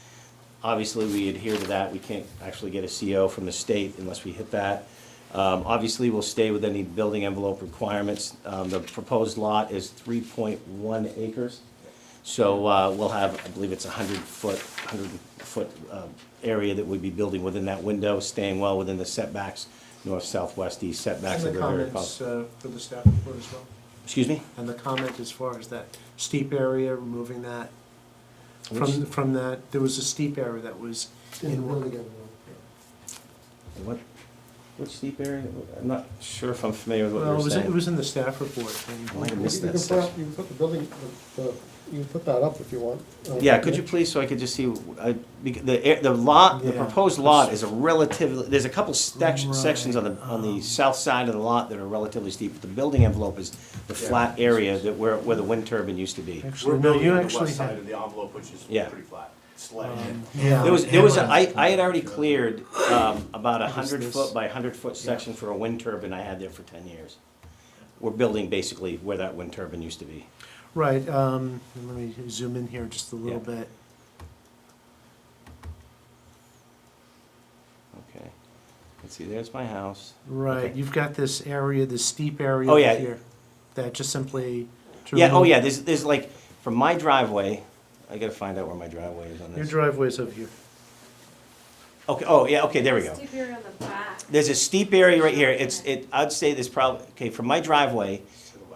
Obviously, we adhere to that. We can't actually get a CO from the state unless we hit that. Obviously, we'll stay with any building envelope requirements. The proposed lot is 3.1 acres. So we'll have, I believe it's 100-foot area that we'd be building within that window, staying well within the setbacks, north, south, west, east setbacks. And the that are very comments pos- for the staff report as well? Excuse me? And the comment as far as that steep area, removing that Which- from that, there was a steep area that was In the in building envelope. What? Which steep area? I'm not sure if I'm familiar with what Well, you're it saying. was in the staff report. and- I might have missed You that can put up, section. you can put the building, you can put that up if you want. Yeah, could you please, so I could just see, the lot, the Yeah. proposed lot is a relatively, there's a couple sections on Right, the south side of the lot that are relatively steep, but the building envelope is the flat area that where the wind turbine used to be. Actually, We're no, building you on the actually west side had. of the envelope, which is Yeah. pretty flat. It's ledge. Yeah. I had already cleared, about a What is 100-foot this? by 100-foot section for a wind turbine I had there for 10 years. We're building basically where that wind turbine used to be. Right, let me zoom in here just a little Yeah. bit. Okay. Let's see, there's my house. Right, Okay. you've got this area, this steep area Oh, over yeah. here, that just simply. to Yeah, oh remove- yeah, there's like, from my driveway, I gotta find out where my driveway is on Your this. driveway's over here. Okay, oh, yeah, okay, there we go. Steep area on the back. There's a steep area right here, I'd say there's probably, okay, from my driveway,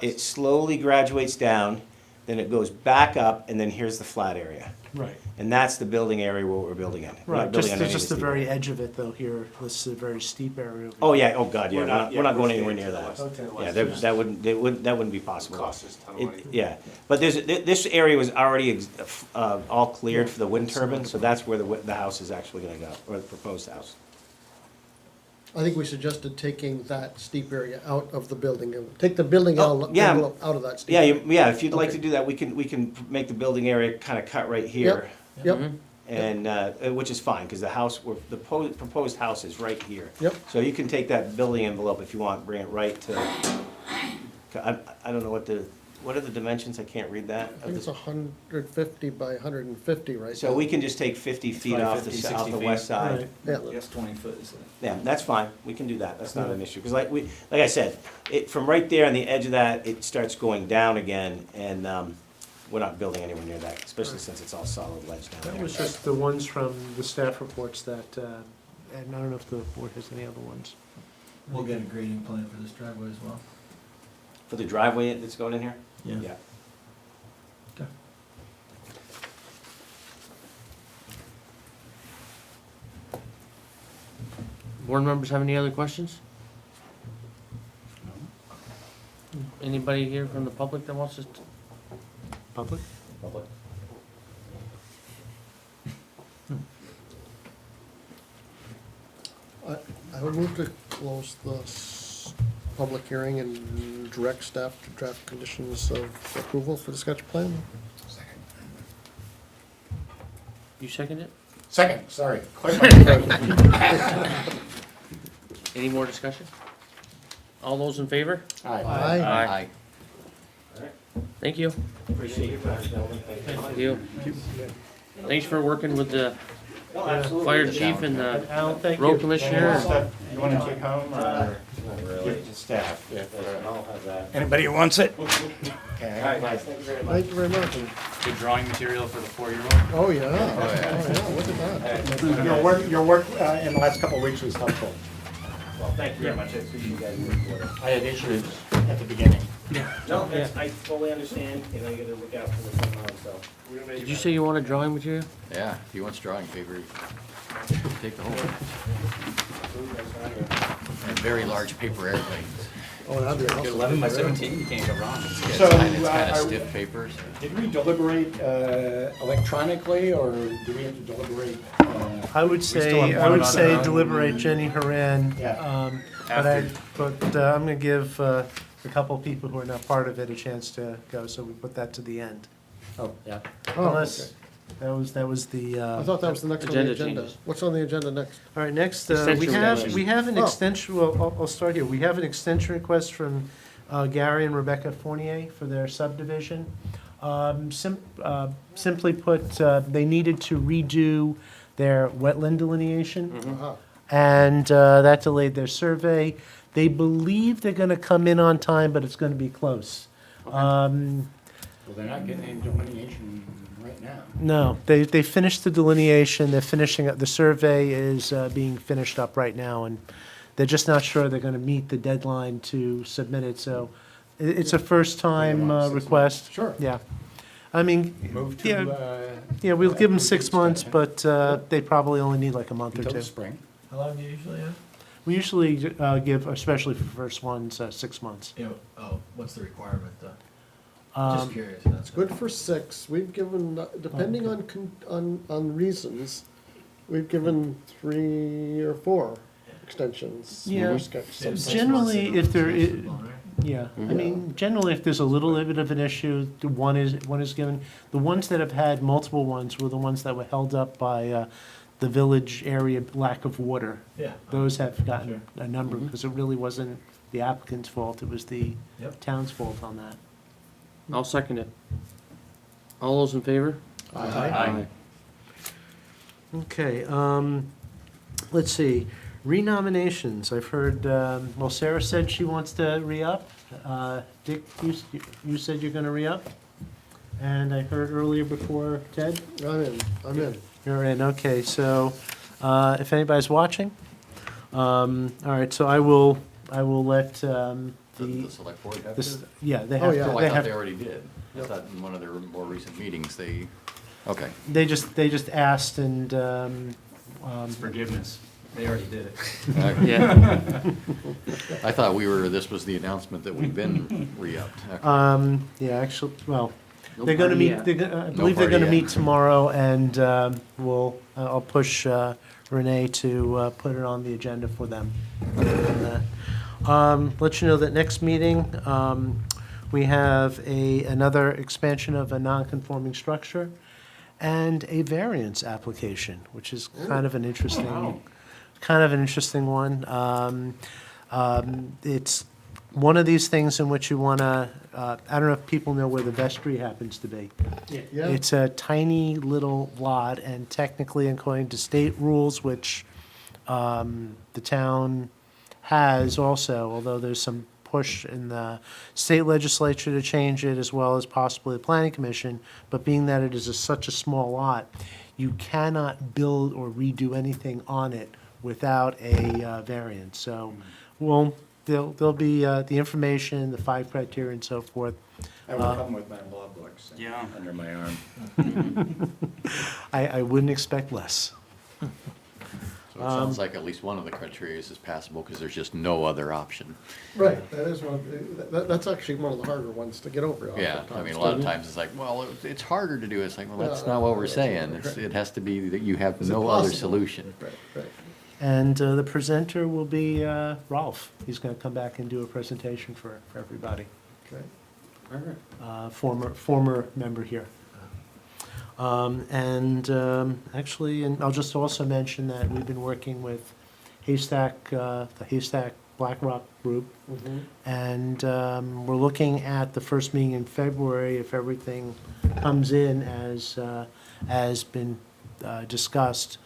it slowly graduates down, then it goes back up, and then here's the flat area. Right. And that's the building area where we're building in. We're not Right, building just, on any of just the steep very area. edge of it though here, this is a very steep area over Oh, here. yeah, oh, God, yeah, we're not going anywhere near that. Okay. Yeah, that wouldn't be possible. Costs us a ton of money. Yeah, but this area was already all cleared for the wind turbine, so that's where the house is actually gonna go, or the proposed house. I think we suggested taking that steep area out of the building, take the building Oh, yeah. envelope out of that steep. Yeah, area. yeah, if you'd like to Okay. do that, we can make the building area kind of cut right here. Yep, And, which is fine, because the house, the proposed house is right here. Yep. So you can take that building envelope if you want, bring it right to, I don't know what are the dimensions, I can't read that. I think it's 150 by 150 right now. So we can just take 50 feet Probably off 50, the 60 west side. Right. Yeah, That's 20 foot, isn't it? Yeah, that's fine, we can do that, that's not an issue, because like I said, from right there on the edge of that, it starts going down again, and, we're not building anywhere near that, especially since it's all solid ledge down That there. was just the ones from the staff reports that, and I don't know if the board has any other ones. We'll get a grading plan for this driveway as well. For the driveway that's going in here? Yeah. Yeah. Okay. Board members have any other questions? Anybody here from the public that wants to? Public? Public. I would move to close the public hearing and direct staff to draft conditions of approval for the sketch plan. You second it? Second, sorry. Any more discussion? All those in favor? Aye. Aye. Thank you. Appreciate your time, gentlemen. Thank you. Thanks for working with the fire chief and the Al, thank road you. commissioner. You want to take home or Not really. give it to staff? I'll have that. Anybody who wants it? Okay. Thank you very much. Thank you very much. Good drawing material for the 4-year-old. Oh, yeah. Oh, yeah, look at that. Your work in the last couple of weeks was helpful. Well, thank you very much, I appreciate you guys working with us. I had issues at the beginning. No, I fully understand, you know, you gotta look out for the somehow, so. Did you say you want a drawing material? Yeah, if he wants drawing paper, Take the whole and very large paper airplanes. Oh, that'd be awesome. 11 by 17, you can't go wrong. It's So, kind of are- stiff paper. So. Did we deliberate electronically, or do we have to deliberate? I would say, deliberate Jenny Horan. Yeah. But I'm gonna give a couple of people who are not part of it a chance to go, so we put that to the end. Oh, yeah. Oh, Unless, that was the, I thought that was the next on the Agenda agenda. changes. What's on the agenda next? all right, next, Extension we have an Oh. extension, well, I'll start here. We have an extension request from Gary and Rebecca Fournier for their subdivision. Simply put, they needed to redo their wetland delineation. Uh-huh. And that delayed their survey. They believe they're gonna come in on time, but it's gonna be close. Well, they're not getting any delineation right now. No, they finished the delineation, they're finishing up, the survey is being finished up right now, and they're just not sure they're gonna meet the deadline to submit it, so it's a first-time They want 6 request. months. Sure. Yeah. I mean, Move yeah, to, yeah, we'll give them 6 extension. months, but they probably only need like a month or until the two. spring. How long do you usually have? We usually give, especially for first ones, 6 months. What's the requirement though? Um, Just curious. That's Good for 6. We've given, depending on reasons, we've given 3 or 4 extensions. Yeah. Or sketch subdivisions. Generally, if there is, Right? yeah, I mean, generally, if there's a little bit of an issue, the one is given. The ones that have had multiple ones were the ones that were held up by the village area lack of water. Yeah. Those have gotten Sure. a number, because it really wasn't the applicant's fault, it was the Yep. town's fault on that. I'll second it. All those in favor? Aye. Okay, let's see, renominations, I've heard, well, Sarah said she wants to re-up. Dick, you said you're gonna re-up? And I heard earlier before, Ted, I'm in. you're in, okay, so, if anybody's watching, all right, so I will let, The select board have this, to? yeah, they Oh, have, yeah. Oh, to- I they thought they have, already did. I thought in one of their more recent meetings, okay. they just asked and, It's forgiveness. They already did it. Yeah. I thought this was the announcement that we've been re-upped. yeah, actually, well, No they're gonna party meet, yet. I believe they're party gonna yet. meet tomorrow, and I'll push Renee to put it on the agenda for them. Let you know that next meeting, we have another expansion of a non-conforming structure and a variance application, which is kind of an interesting one. It's one of these things in which you wanna, I don't know if people know where the vestry happens to be. Yeah. It's a tiny little lot, and technically, according to state rules, which the town has also, although there's some push in the state legislature to change it, as well as possibly the planning commission, but being that it is such a small lot, you cannot build or redo anything on it without a variance. So, well, there'll be the information, the 5 criteria and so forth. I will come with my law books Yeah. under my arm. I wouldn't expect less. So it sounds like at least one of the criteria is passable because there's just no other option. Right, that is that's actually one of the harder ones to get over. Yeah, I oftentimes, mean, a lot of too. times it's like, well, it's harder to do. It's like, well, that's Yeah, not what we're right, saying. right. It has to be that you have Is it no other possible? solution. Right. And the presenter will be Rolf. He's going to come back and do a presentation for everybody. Okay. Former member here. Actually, and I'll just also mention that we've been working with Haystack, the Haystack BlackRock Group, and we're looking at the first meeting in February, if everything comes in as been discussed,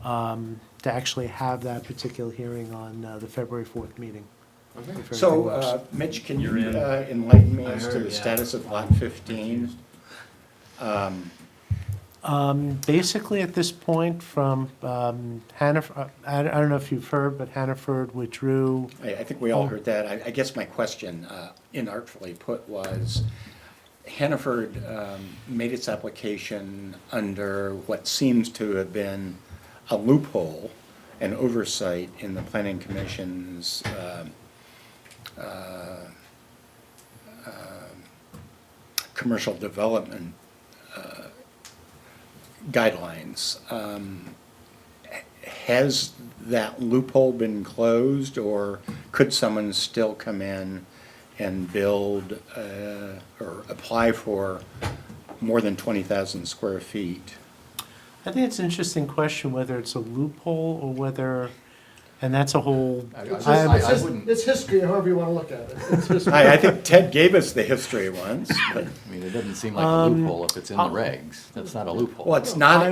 to actually have that particular hearing on the February 4th meeting. If everything So, works. Mitch, can you You're in. enlighten me I as to heard, the yeah. status of Lot 15? Basically, at this point, from Hannaford, I don't know if you've heard, but Hannaford withdrew. I think we all heard that. I guess my question, inartfully put, was Hannaford made its application under what seems to have been a loophole, an oversight in the planning commission's commercial development guidelines. Has that loophole been closed, or could someone still come in and build or apply for more than 20,000 square feet? I think it's an interesting question whether it's a loophole or whether, and that's a whole. I wouldn't, It's history, however you wanna look at it. It's history. I think Ted gave us the history once, but, I mean, it doesn't seem like a loophole if it's in the regs. That's not a loophole. well, it's not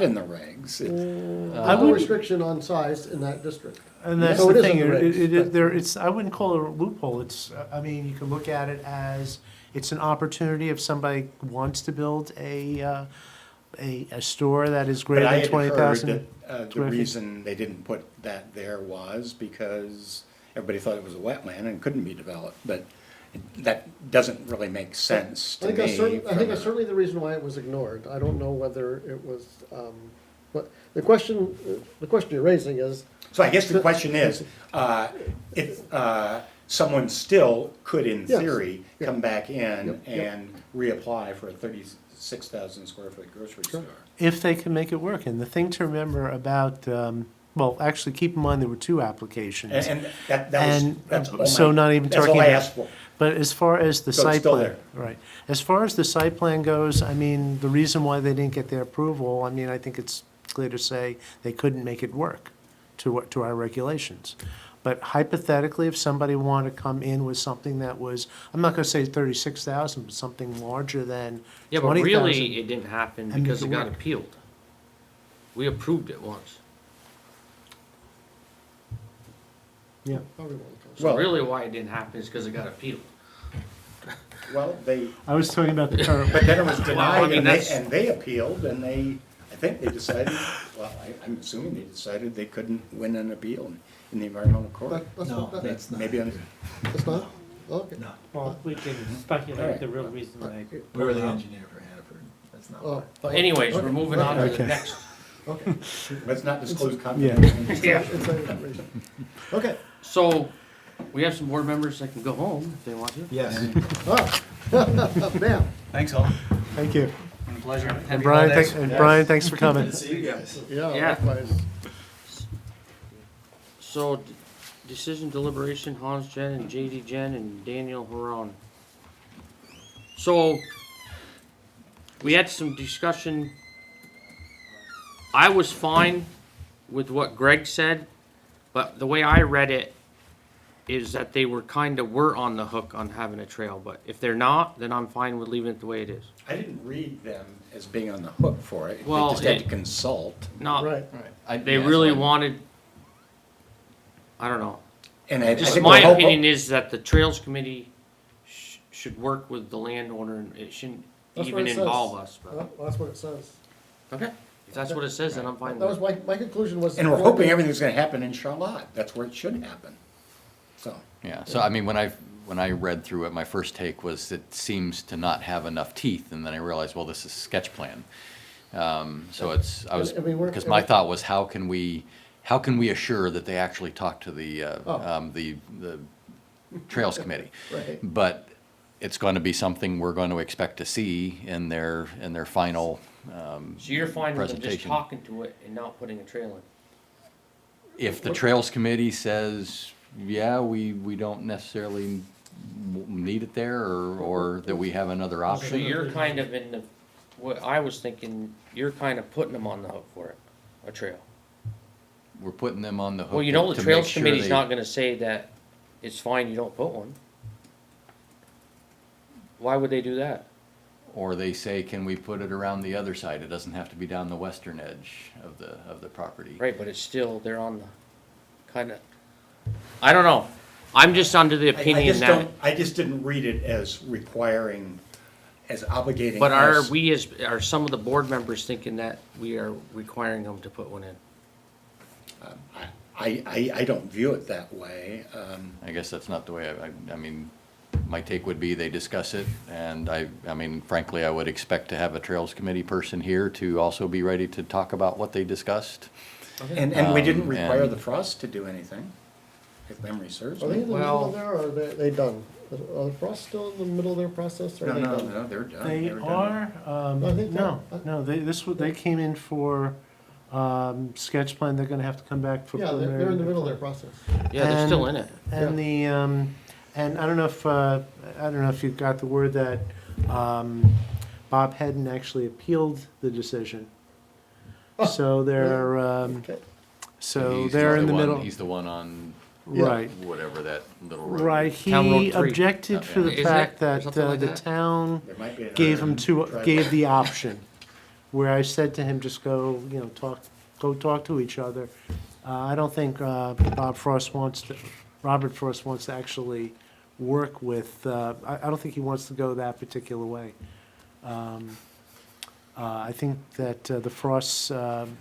in the regs. I No would- restriction on size in that district. And that's So the it is thing, in the regs, but- it's, I wouldn't call it a loophole, it's, I mean, you can look at it as, it's an opportunity if somebody wants to build a store that is But greater I than had 20,000. heard that the square feet. reason they didn't put that there was because everybody thought it was a wetland and couldn't be developed, but that doesn't really make sense to I me. think from that's a- certainly the reason why it was ignored. I don't know whether it was, but the question you're raising is, So I guess the question is, if someone still could, in Yes, theory, yeah. come back in Yep, yep. and reapply for a 36,000 square foot grocery store. If they can make it work, and the thing to remember about, well, actually, keep in mind there were two applications. And that was, And that's all so not even that's talking all I about- asked for. But as far as the So it's site still plan, there. right, as far as the site plan goes, I mean, the reason why they didn't get their approval, I mean, I think it's clear to say they couldn't make it work to our regulations. But hypothetically, if somebody wanted to come in with something that was, I'm not gonna say 36,000, but something larger than Yeah, but 20,000. really, it didn't happen And because make it it got work. appealed. We approved it once. Yeah. probably won't come. So Well- really why it didn't happen is because it got appealed. Well, they, I was talking about the current. but then it was I denied mean, and that's- they appealed and I think they decided, well, I'm assuming they decided they couldn't win an appeal in the environmental court. That's No, not, that's not. Maybe, that's not, okay. No, Well, we can Alright. speculate the real reason why. we were the engineer for Hannaford. That's not Oh, why. But anyways, we're okay, moving on to the Okay. next. Okay. let's not disclose Yeah. confidential. Yeah. Inside information. Okay. So, we have some board members that can go home if they want to. Yes. Oh, bam. Thanks all. Thank you. Been a pleasure. And Happy Brian, holidays. Brian, thanks for coming. Good to see you guys. Yeah, Yeah. likewise. So, decision deliberation, Hans Jenn and Jade Jenn and Danielle Horan. So, we had some discussion. I was fine with what Greg said, but the way I read it is that they were were on the hook on having a trail, but if they're not, then I'm fine with leaving it the way it is. I didn't read them as being on the hook for it. They Well, just had to it- consult. Not, Right. they really wanted, I don't know. And I Just think my the whole- opinion is that the Trails Committee should work with the landowner, and it shouldn't That's what even it says. involve us, but, Well, that's what it says. okay. If that's what it says, then I'm fine That with was it. my conclusion was. And we're hoping everything's gonna happen in Charlotte. That's where it should happen. So, Yeah, so I mean, when I read through it, my first take was it seems to not have enough teeth, and then I realized, well, this is sketch plan. So it's, I mean, we're- because my thought was, how can we assure that they actually talk to the Trails Committee? Right. But it's going to be something we're going to expect to see in their final So you're fine with them just presentation. talking to it and not putting a trail in? If the Trails Committee says, yeah, we don't necessarily need it there, or that we have another So option. you're kind of in the, what I was thinking, you're kind of putting them on the hook for it, a trail. We're putting them on the hook. Well, you know, to the make Trails sure Committee's they- not gonna say that it's fine, you don't put one. Why would they do that? Or they say, can we put it around the other side? It doesn't have to be down the western edge of the property. Right, but it's still, they're on the, kinda, I don't know. I'm just under the I opinion just that, don't, I just didn't read it as requiring, as obligating but are us. we are some of the board members thinking that we are requiring them to put one in? I don't view it that way. I guess that's not the way, I mean, my take would be they discuss it, and I mean, frankly, I would expect to have a Trails Committee person here to also be ready to talk about what they discussed. And we didn't require And- the frost to do anything, if memory serves Are they me. in the middle Well- of there, or are they done? Are the Frost still in the middle of their process, or are No, they no, done? no, they're done. They were done. are, I think no, that- no, they came in for, sketch plan, they're gonna have to come back for Yeah, preliminary. they're in the middle of their process. Yeah, they're still in it. And the, and I don't know if you got the word that, Bob Hedden actually appealed the decision. So they're, Okay. so He's they're in the one- middle, He's the one on right, whatever that little road. right. Town Road He 3. objected for the Isn't it? fact Or that, something like the that? town There might be an gave him urban driveway. gave the option, where I said to him, just go, go talk to each other. I don't think, Robert Frost wants to actually work with, I don't think he wants to go that particular way. I think that, the Frosts,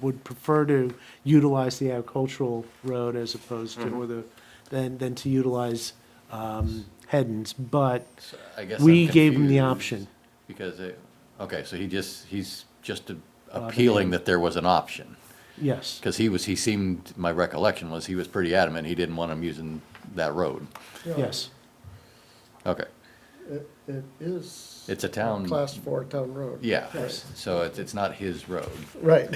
would prefer to utilize the agricultural road as opposed to, or than to utilize, Hedden's, but So I guess we I'm gave him the confused option. Because okay, so he's just appealing that there was an option. Yes, Because he seemed, my recollection was he was pretty adamant, he didn't want him using that road. yes. Okay, It is. It's a town- Class 4 town road. yeah, Yes. so it's not his road. Right.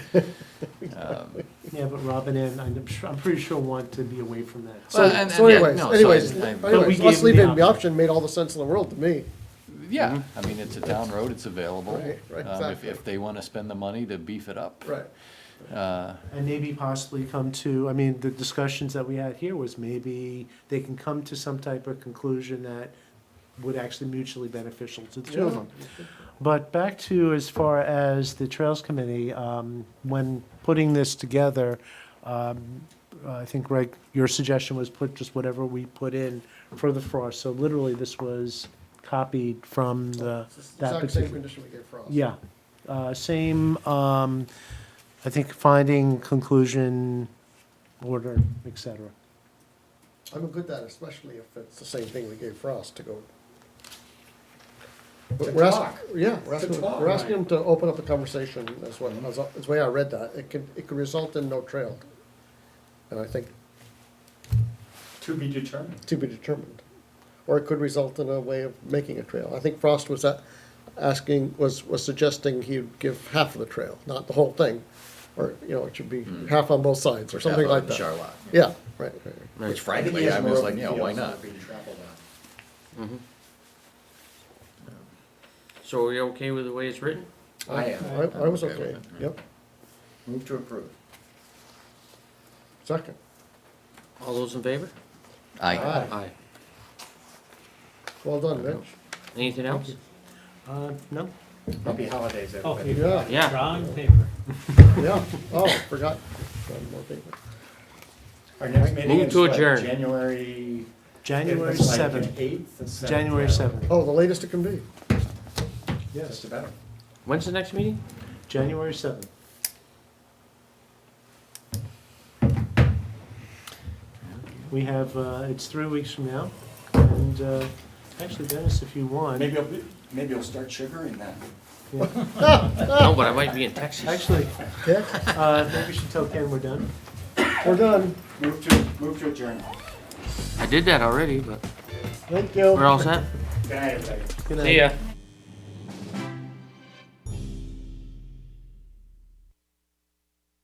Yeah, but Robin and I'm pretty sure want to be away from that. So, Well, and- so yeah, anyways, no, so anyways, I- But we gave us them leaving the the option made all the sense in the world to me. Yeah, I mean, it's a town road, it's available. Right, If exactly. they want to spend the money to beef it up. Right. And maybe possibly come to, I mean, the discussions that we had here was maybe they can come to some type of conclusion that would actually mutually beneficial to the two of them. But back to as far as the Trails Committee, when putting this together, I think, Greg, your suggestion was put just whatever we put in for the frost. So literally, this was copied from that Exact same particular. condition we gave Frost. Yeah, same, I think finding, conclusion, order, et cetera. I'm good at that, especially if it's the same thing we gave Frost to go. To We're asking, talk. yeah, To talk. we're asking them to open up the conversation, that's the way I read that. It could result in no trail. And I think To be determined. to be determined. Or it could result in a way of making a trail. I think Frost was suggesting he'd give half of the trail, not the whole thing. Or, it should be half on both sides, or something like that. Charlotte. Yeah, right. Which frankly, I was like, why not? So are we okay with the way it's written? I am. I was okay okay, with it. yep. Move to approve. Second. All those in favor? Aye. Aye. Well done, Mitch. Anything else? No? Happy holidays, everybody. Yeah, Yeah. Drawing paper. yeah. Oh, forgot. Got more paper. Our next meeting Move is to what, adjourn. January. January it's like 7th, 8th. January 7th, Oh, the latest it can be. Just about. When's the next meeting? January 7th. We have, it's 3 weeks from now, and, actually, Dennis, if you want. Maybe you'll start sugaring that. No, but I might be in Texas. Actually, Yeah, maybe we should tell Ken we're done. we're done. Move to adjourn. I did that already, but Thank you. we're all set? Good night, everybody. Good night. See ya.